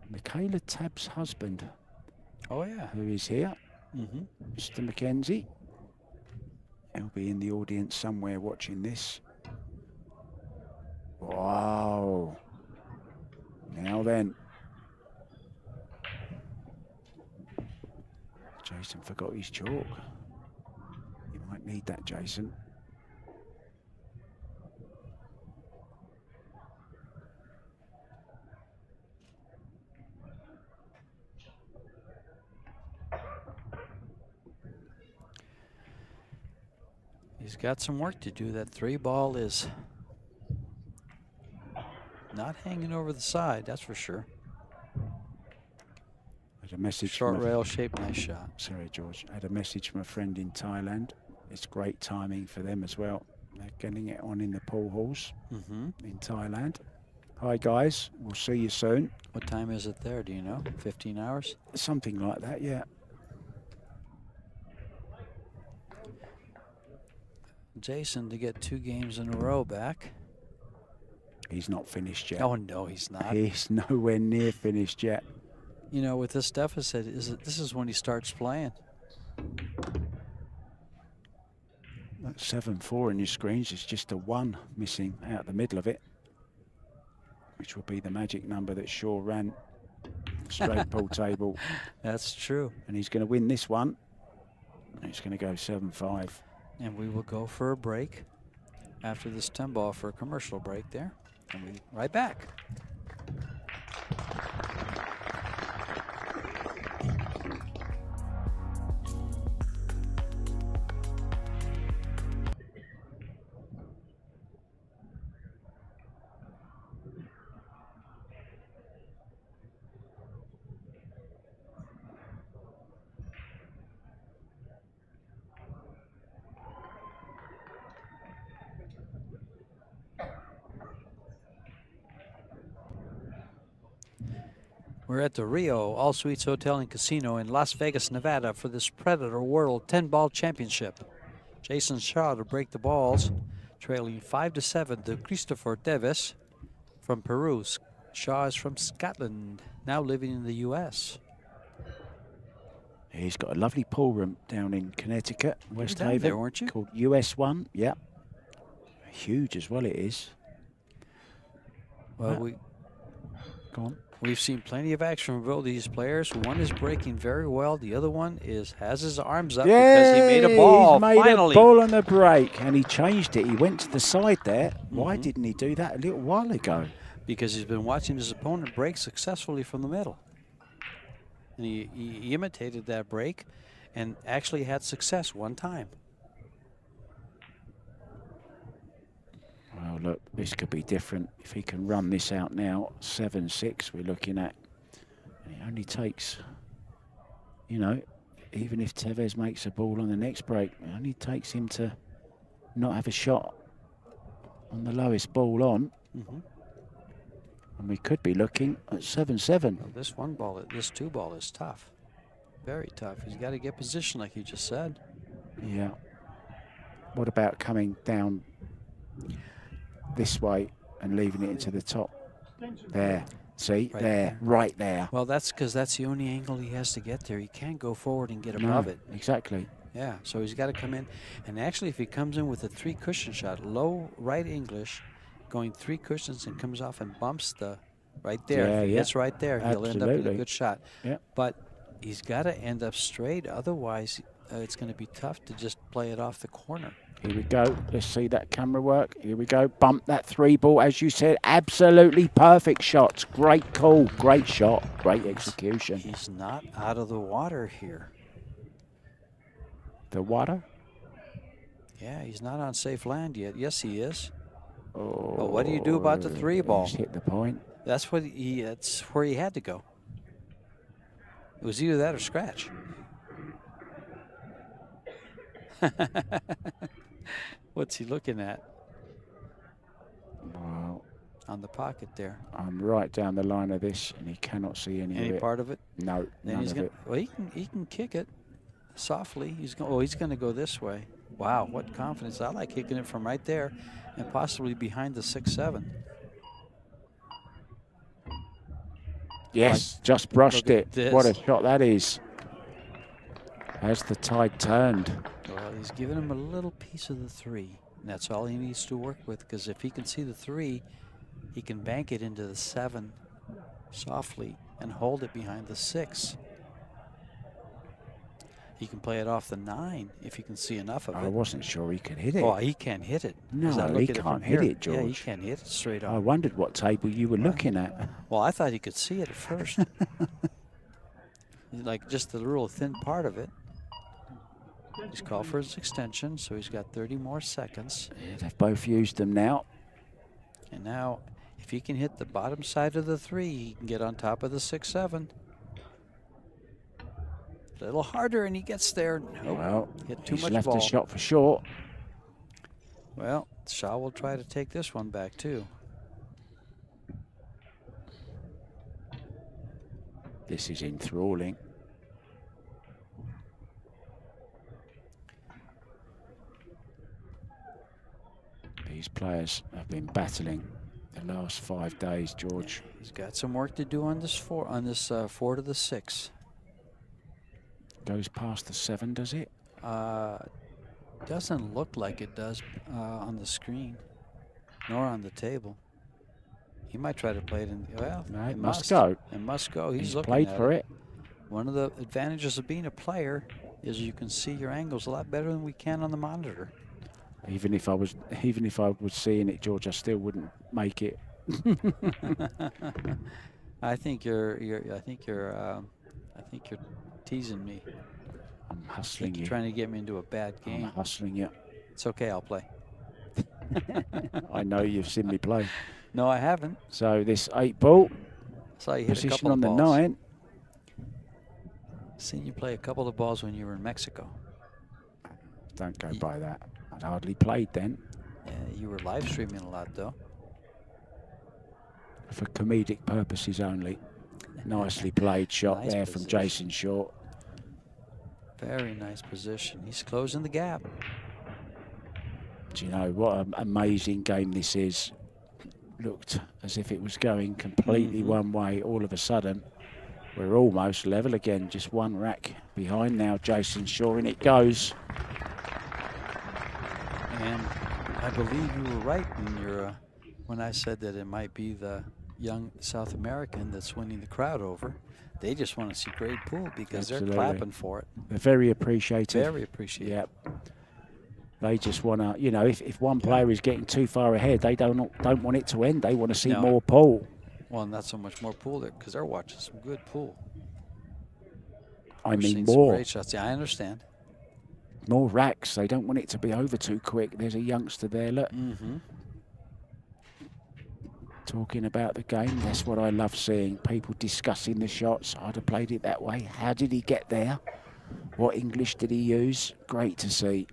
Michaela Tabb's husband. Oh, yeah. Who is here. Mm-hmm. Mr. Mackenzie. He'll be in the audience somewhere watching this. Wow. Now then. Jason forgot his chalk. You might need that, Jason. He's got some work to do. That 3 ball is not hanging over the side, that's for sure. Had a message. Short rail shape, nice shot. Sorry, George. I had a message from a friend in Thailand. It's great timing for them as well. They're getting it on in the pool halls in Thailand. Hi, guys. We'll see you soon. What time is it there? Do you know? 15 hours? Something like that, yeah. Jason to get 2 games in a row back. He's not finished yet. Oh, no, he's not. He's nowhere near finished yet. You know, with this deficit, this is when he starts playing. That 7-4 in your screens is just a 1 missing out the middle of it, which will be the magic number that Shaw ran straight pool table. That's true. And he's going to win this one. It's going to go 7-5. And we will go for a break after this 10 ball for a commercial break there. And we'll be right back. We're at the Rio All Suites Hotel and Casino in Las Vegas, Nevada for this Predator World 10-Ball Championship. Jason Shaw to break the balls, trailing 5-7 to Christopher Tevez from Peru. Shaw is from Scotland, now living in the U.S. He's got a lovely pool room down in Connecticut, West Haven, there, weren't you? called US1. Yeah, huge as well it is. Well, Go on. we've seen plenty of action from both these players. One is breaking very well. The other one has his arms up because he made a ball. He's made finally. a ball on the break, and he changed it. He went to the side there. Why didn't he do that a little while ago? Because he's been watching his opponent break successfully from the middle. And he imitated that break and actually had success one time. Well, look, this could be different. If he can run this out now, 7-6 we're looking at. And it only takes, you know, even if Tevez makes a ball on the next break, it only takes him to not have a shot on the lowest ball on. And we could be looking at 7-7. Well, this 2 ball is tough. Very tough. He's got to get position like you just said. Yeah. What about coming down this way and leaving it into the top? There. See? Right there. Right there. Well, that's because that's the only angle he has to get there. He can't go forward and get above it. Exactly. Yeah, so he's got to come in. And actually, if he comes in with a 3 cushion shot, low right English, going 3 cushions and comes off and bumps the right there. Yeah, if he yeah. hits right there, he'll end up with a Absolutely. good shot. Yeah. But he's got to end up straight. Otherwise, it's going to be tough to just play it off the corner. Here we go. Let's see that camera work. Here we go. Bump that 3 ball, as you said. Absolutely perfect shots. Great call. Great shot. Great execution. He's not out of the water here. The water? Yeah, he's not on safe land yet. Yes, he is. Oh, But what do you do about the 3 ball? He's hit the point. That's where he had to go. It was either that or scratch. What's he looking at? Well, On the pocket there. I'm right down the line of this, and he cannot see any of it. Part of it? No, Then none he's of gonna. it. Well, he can kick it softly. He's going. Oh, he's going to go this way. Wow, what confidence! I like kicking it from right there, and possibly behind the 6-7. Yes, just brushed look it. at this. What a shot that is. As the tide turned. Well, he's giving him a little piece of the 3. And that's all he needs to work with, because if he can see the 3, he can bank it into the 7 softly and hold it behind the 6. He can play it off the 9 if he can see enough of it. I wasn't sure he could hit it. Oh, he can't hit it. No, As I look he at can't from hit here. it, Yeah, he George. can't hit it straight I on. wondered what table you were looking at. Well, I thought he could see it at first. Like just the real thin part of it. He's called for his extension, so he's got 30 more seconds. Yeah, they've both used them now. And now, if he can hit the bottom side of the 3, he can get on top of the 6-7. A little harder, and he gets there. Nope. Well, hit too he's much left ball. a shot for short. Well, Shaw will try to take this one back, too. This is enthralling. These players have been battling the last 5 days, George. He's got some work to do on this 4 to the 6. Goes past the 7, does it? Doesn't look like it does on the screen, nor on the table. He might try to play it in. Well, No, it it must go. It must go. He's looking played at for it. One of the advantages of being a player is you can see your angles a lot better than we can on the monitor. Even if I was seeing it, George, I still wouldn't make it. I think you're teasing me. I'm I hustling think you're you. trying to get me into a bad I'm game. hustling you. It's okay, I'll play. I know you've seen me play. No, I haven't. So this 8 ball, Saw you hit a position couple on of the balls. 9. Seen you play a couple of balls when you were in Mexico. Don't go by that. I'd hardly played then. Yeah, you were live streaming a lot though. For comedic purposes only. Nicely played shot Nice there from position. Jason Short. Very nice position. He's closing the gap. Do you know what an amazing game this is? Looked as if it was going completely one way. All of a sudden, we're almost level again. Just one rack behind now. Jason Shaw, and it goes. And I believe you were right in your when I said that it might be the young South American that's winning the crowd over. They just want to see great pool because Absolutely. they're clapping for it. They're very appreciative. Very appreciative. Yep. They just want to, you know, if one player is getting too far ahead, they don't want it to end. They want to see No. more pool. Well, not so much more pool there because they're watching some good pool. I We're mean seeing some more. great shots. Yeah, I understand. More racks. They don't want it to be over too quick. There's a youngster there, look. Talking about the game. That's what I love seeing. People discussing the shots. I'd have played it that way. How did he get there? What English did he use? Great to see.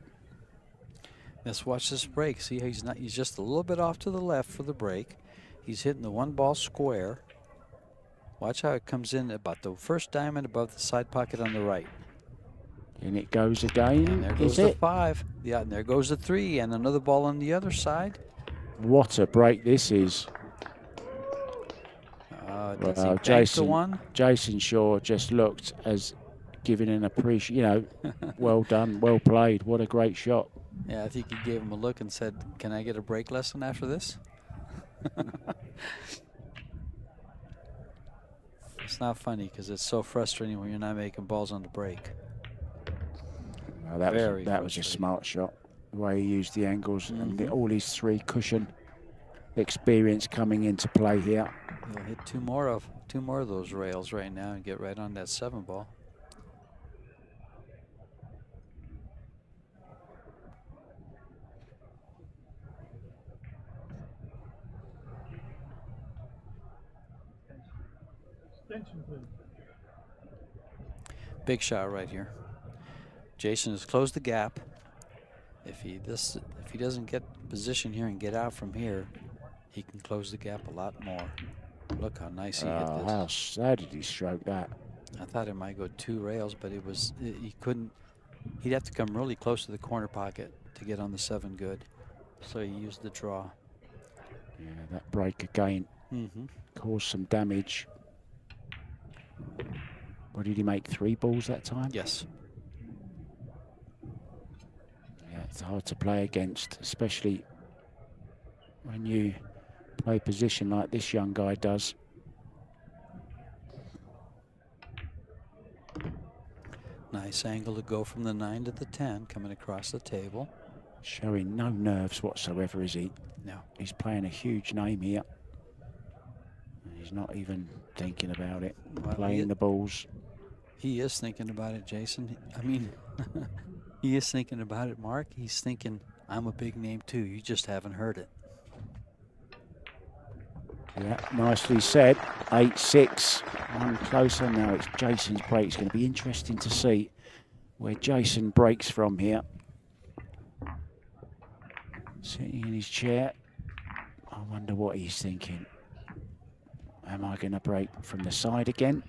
Let's watch this break. See, he's just a little bit off to the left for the break. He's hitting the 1 ball square. Watch how it comes in about the first diamond above the side pocket on the right. And it goes again. And there goes Is the it? 5. Yeah, and there goes the 3 and another ball on the other side. What a break this is. Does he Well, bank the 1? Jason Shaw just looked as giving an appreciation, you know, well done, well played. What a great shot. Yeah, I think he gave him a look and said, "Can I get a break lesson after this?" It's not funny because it's so frustrating when you're not making balls on the break. Well, that Very was a frustrating. smart shot. The way he used the angles and Mhm. all his 3 cushion experience coming into play here. He'll hit two more of those rails right now and get right on that 7 ball. Extension, please. Big shot right here. Jason has closed the gap. If he doesn't get position here and get out from here, he can close the gap a lot more. Look how nice he hit this. How did he stroke that? I thought it might go 2 rails, but he couldn't. He'd have to come really close to the corner pocket to get on the 7 good. So he used the draw. Yeah, that break again caused some damage. What did he make? 3 balls that time? Yes. Yeah, it's hard to play against, especially when you play position like this young guy does. Nice angle to go from the 9 to the 10, coming across the table. Showing no nerves whatsoever, is he? No. He's playing a huge name here. He's not even thinking about it. Well, Playing the balls. He is thinking about it, Jason. I mean, he is thinking about it, Mark. He's thinking, I'm a big name too. You just haven't heard it. Yeah, nicely said. 8-6. One closer now. It's Jason's break. It's going to be interesting to see where Jason breaks from here. Sitting in his chair. I wonder what he's thinking. Am I going to break from the side again?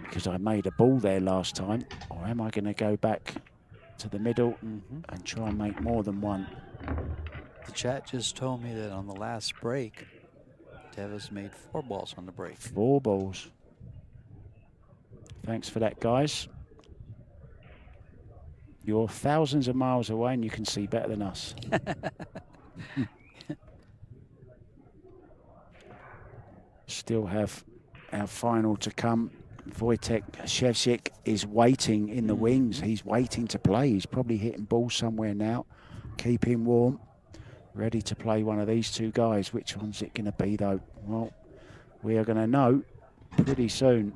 Because I made a ball there last time. Or am I going to go back to the middle and try and make more than one? The chat just told me that on the last break, Tevez made 4 balls on the break. 4 balls. Thanks for that, guys. You're thousands of miles away and you can see better than us. Still have our final to come. Wojtek Szczęsnik is waiting in the wings. He's waiting to play. He's probably hitting balls somewhere now. Keep him warm. Ready to play one of these 2 guys. Which one's it going to be, though? Well, we are going to know pretty soon.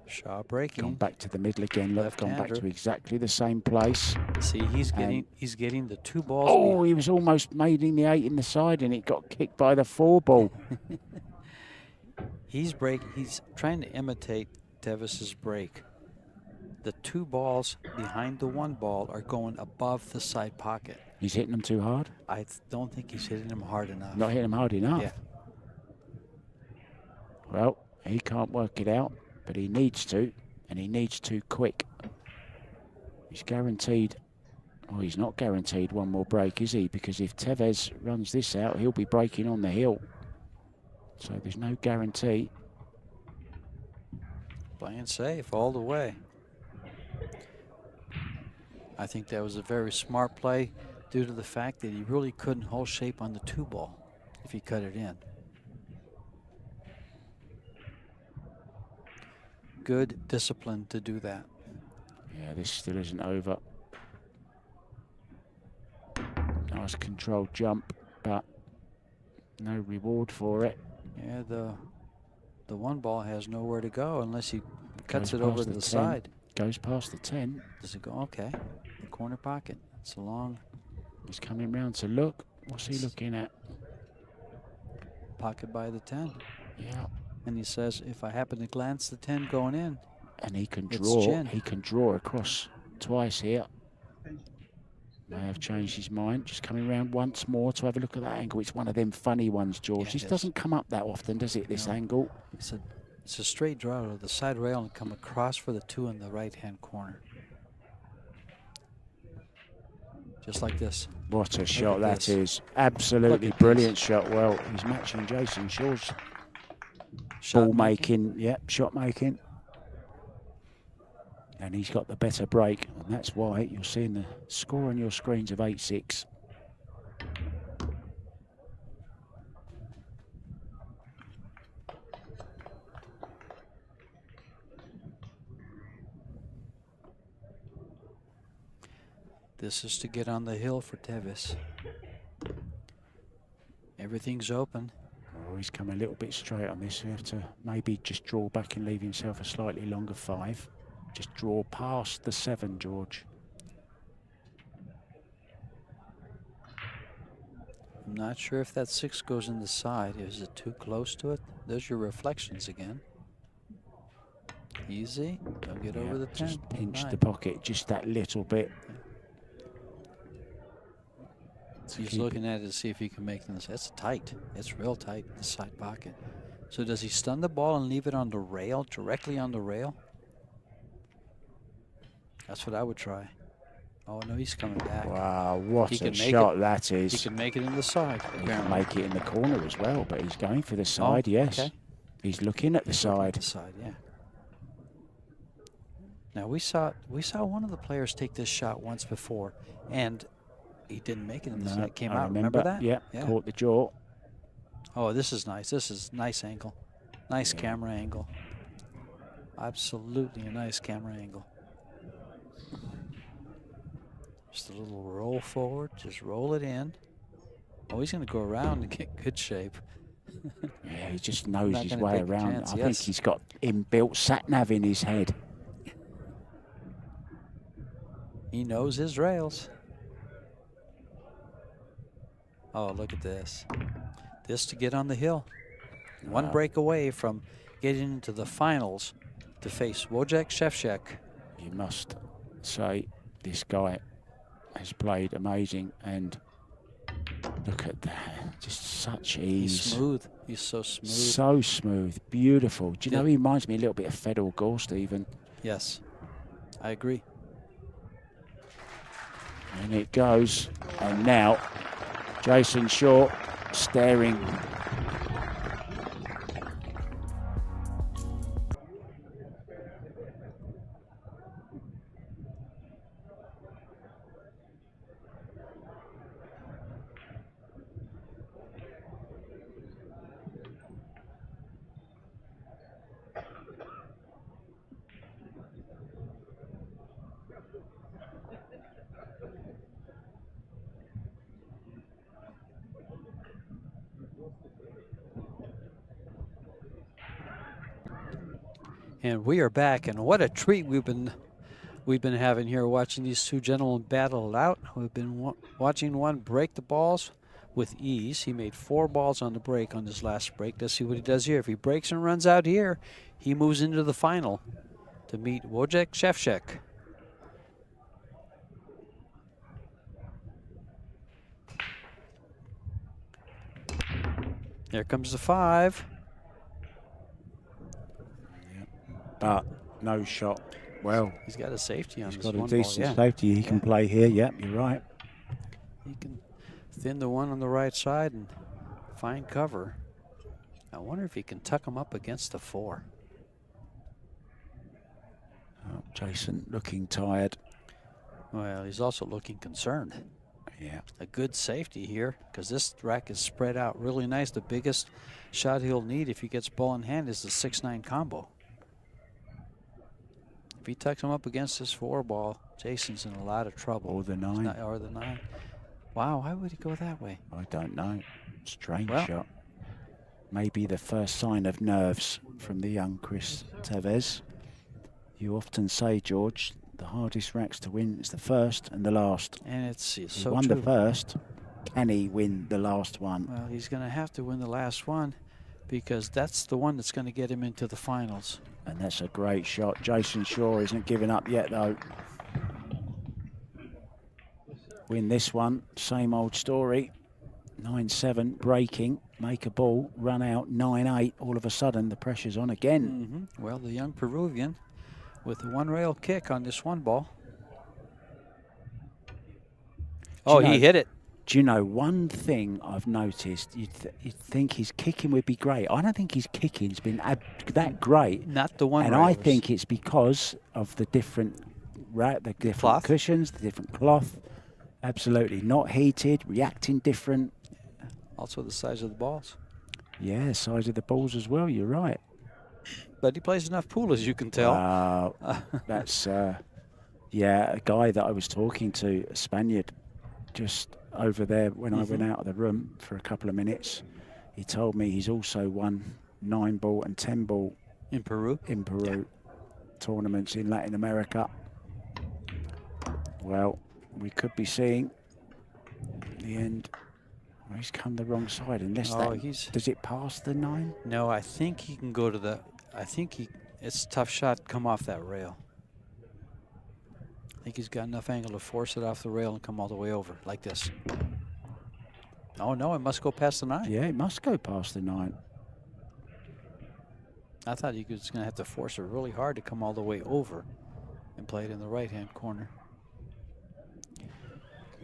Shot breaking. Gone back to the middle again. Look, gone back Left-hander. to exactly the same place. See, he's getting the 2 balls. Oh, he was almost making the 8 in the side, and it got kicked by the 4 ball. He's trying to imitate Tevez's break. The 2 balls behind the 1 ball are going above the side pocket. He's hitting them too hard. I don't think he's hitting them hard enough. Not hitting them hard enough. Yeah. Well, he can't work it out, but he needs to, and he needs to quick. He's guaranteed, well, he's not guaranteed 1 more break, is he? Because if Tevez runs this out, he'll be breaking on the hill. So there's no guarantee. Playing safe all the way. I think that was a very smart play due to the fact that he really couldn't hold shape on the 2 ball if he cut it in. Good discipline to do that. Yeah, this still isn't over. Nice controlled jump, but no reward for it. Yeah, the 1 ball has nowhere to go unless he cuts Goes it over past to the the 10. side. Goes past the 10. Does it go? Okay. The corner pocket. It's a long He's coming round to look. What's he looking at? pocket by the 10. Yeah. And he says, if I happen to glance the 10 going in, And he can It's draw. chin. He can draw across twice here. May have changed his mind. Just coming round once more to have a look at that angle. It's one of them funny ones, George. Yeah, This it is. doesn't come up that often, does it, this No. angle? it's a straight draw to the side rail and come across for the 2 in the right-hand corner. Just like this. What a shot that this. is. Absolutely Look at brilliant shot. Well, he's matching Jason Shaw's Shot ball making. Yep, shot making. And he's got the better break. And that's why you're seeing the score on your screens of 8-6. This is to get on the hill for Tevez. Everything's open. Oh, he's come a little bit straight on this. We have to maybe just draw back and leave himself a slightly longer 5. Just draw past the 7, George. I'm not sure if that 6 goes in the side. Is it too close to it? There's your reflections again. Easy. Don't get over the 10. Just pinch the 9. pocket just that little bit. He's keep looking at it to see if he can make this. It's tight. It's real tight, the side pocket. So does he stun the ball and leave it on the rail, directly on the rail? That's what I would try. Oh, no, he's coming back. Wow, what He a can make shot it. that He is. can make it in the side. He can apparently. make it in the corner as well, but he's going for the side, yes. Okay. He's looking at the He's looking at side. the side, yeah. Now we saw one of the players take this shot once before, and he didn't make it in the side. It came I out. Remember that? Yeah, caught the jaw. Oh, this is nice. This is nice angle. Nice Yeah. camera angle. Absolutely a nice camera angle. Just a little roll forward. Just roll it in. Oh, he's going to go around and get good shape. Yeah, he just knows Not his gonna way take a around. chance, I think yes. he's got inbuilt sat-nav in his head. He knows his rails. Oh, look at this. This to get on the hill. One Wow. break away from getting into the finals to face Wojtek Szczęsnik. You must say this guy has played amazing, and look at that. Just such He's ease. smooth. He's so smooth. So smooth, beautiful. Do you Yeah. know, he reminds me a little bit of Federal Gore, Stephen. Yes, I agree. And it goes. And now, Jason Shaw staring. And we are back, and what a treat we've been having here, watching these two gentlemen battle it out. We've been watching one break the balls with ease. He made 4 balls on the break on this last break. Let's see what he does here. If he breaks and runs out here, he moves into the final to meet Wojciech Szewczak. There comes the 5. But no shot. Well, He's got a safety on he's this got a one decent ball. Yeah. safety he can play here. Yep, you're right. He can thin the one on the right side and find cover. I wonder if he can tuck him up against the 4. Oh, Jason looking tired. Well, he's also looking concerned. Yeah. A good safety here because this rack is spread out really nice. The biggest shot he'll need if he gets ball in hand is the 6-9 combo. If he tucks him up against this 4 ball, Jason's in a lot of trouble. Or the 9. Or the 9. Wow, why would he go that way? I don't know. Strange Well, shot. Maybe the first sign of nerves from the young Chris Tevez. You often say, George, the hardest racks to win is the first and the last. And it's He so won true. the first. Can he win the last one? Well, he's going to have to win the last one because that's the one that's going to get him into the finals. And that's a great shot. Jason Shaw isn't giving up yet, though. Win this one, same old story. 9-7, breaking, make a ball, run out, 9-8. All of a sudden, the pressure's on again. Well, the young Peruvian with a 1-rail kick on this 1 ball. Oh, he hit it. Do you know, one thing I've noticed, you'd think his kicking would be great. I don't think his kicking's been that great. Not the 1-railers. And I think it's because of the different Cloth? cushions, the different cloth. Absolutely. Not heated, reacting different. Also the size of the balls. Yeah, size of the balls as well, you're right. But he plays enough pool, as you can tell. That's, yeah, a guy that I was talking to, a Spaniard, just over there when I went out of the room for a couple of minutes. He told me he's also won 9-ball and 10-ball in Peru. Tournaments in Latin America. Well, we could be seeing the end. Well, he's come the wrong side. Unless does it pass the 9? No, I think he can go to the. It's a tough shot to come off that rail. I think he's got enough angle to force it off the rail and come all the way over like this. Oh no, it must go past the 9. Yeah, it must go past the 9. I thought he was going to have to force it really hard to come all the way over and play it in the right-hand corner.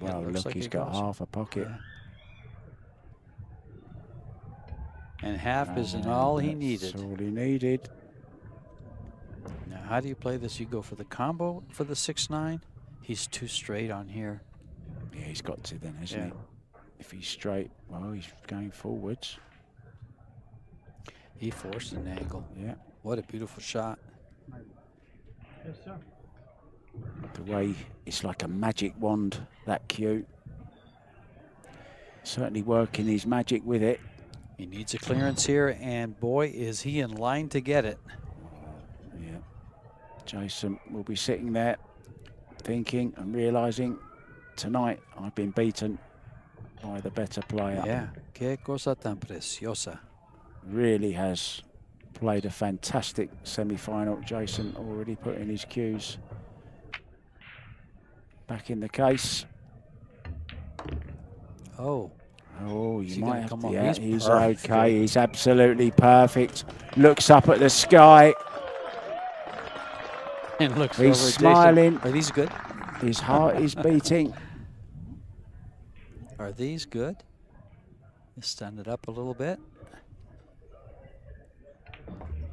Well, look, he's got half a pocket. Yeah. And half isn't all he needed. That's all he needed. Now, how do you play this? You go for the combo for the 6-9. He's too straight on here. Yeah, he's got to then, hasn't he? If he's straight, well, he's going forwards. He forced an angle. Yeah. What a beautiful shot. Yes, sir. The way it's like a magic wand, that cue. Certainly working his magic with it. He needs a clearance here, and boy, is he in line to get it. Yeah. Jason will be sitting there thinking and realizing tonight I've been beaten by the better player. Yeah. Que cosa tan preciosa. Really has played a fantastic semi-final. Jason already put in his cues. Back in the case. Oh. Oh, Is you he might gonna have come to. up? Yeah, He's he's perfect. okay. He's absolutely perfect. Looks up at the sky. And looks He's over at Jason. smiling. Are these good? His heart is beating. Are these good? Just stand it up a little bit.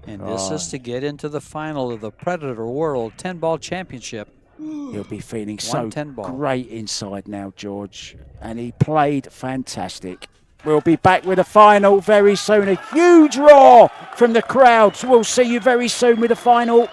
And this is to get into the final of the Predator World 10-ball championship. He'll be feeling so 110 ball. great inside now, George. And he played fantastic. We'll be back with the final very soon. A huge roar from the crowd. We'll see you very soon with the final.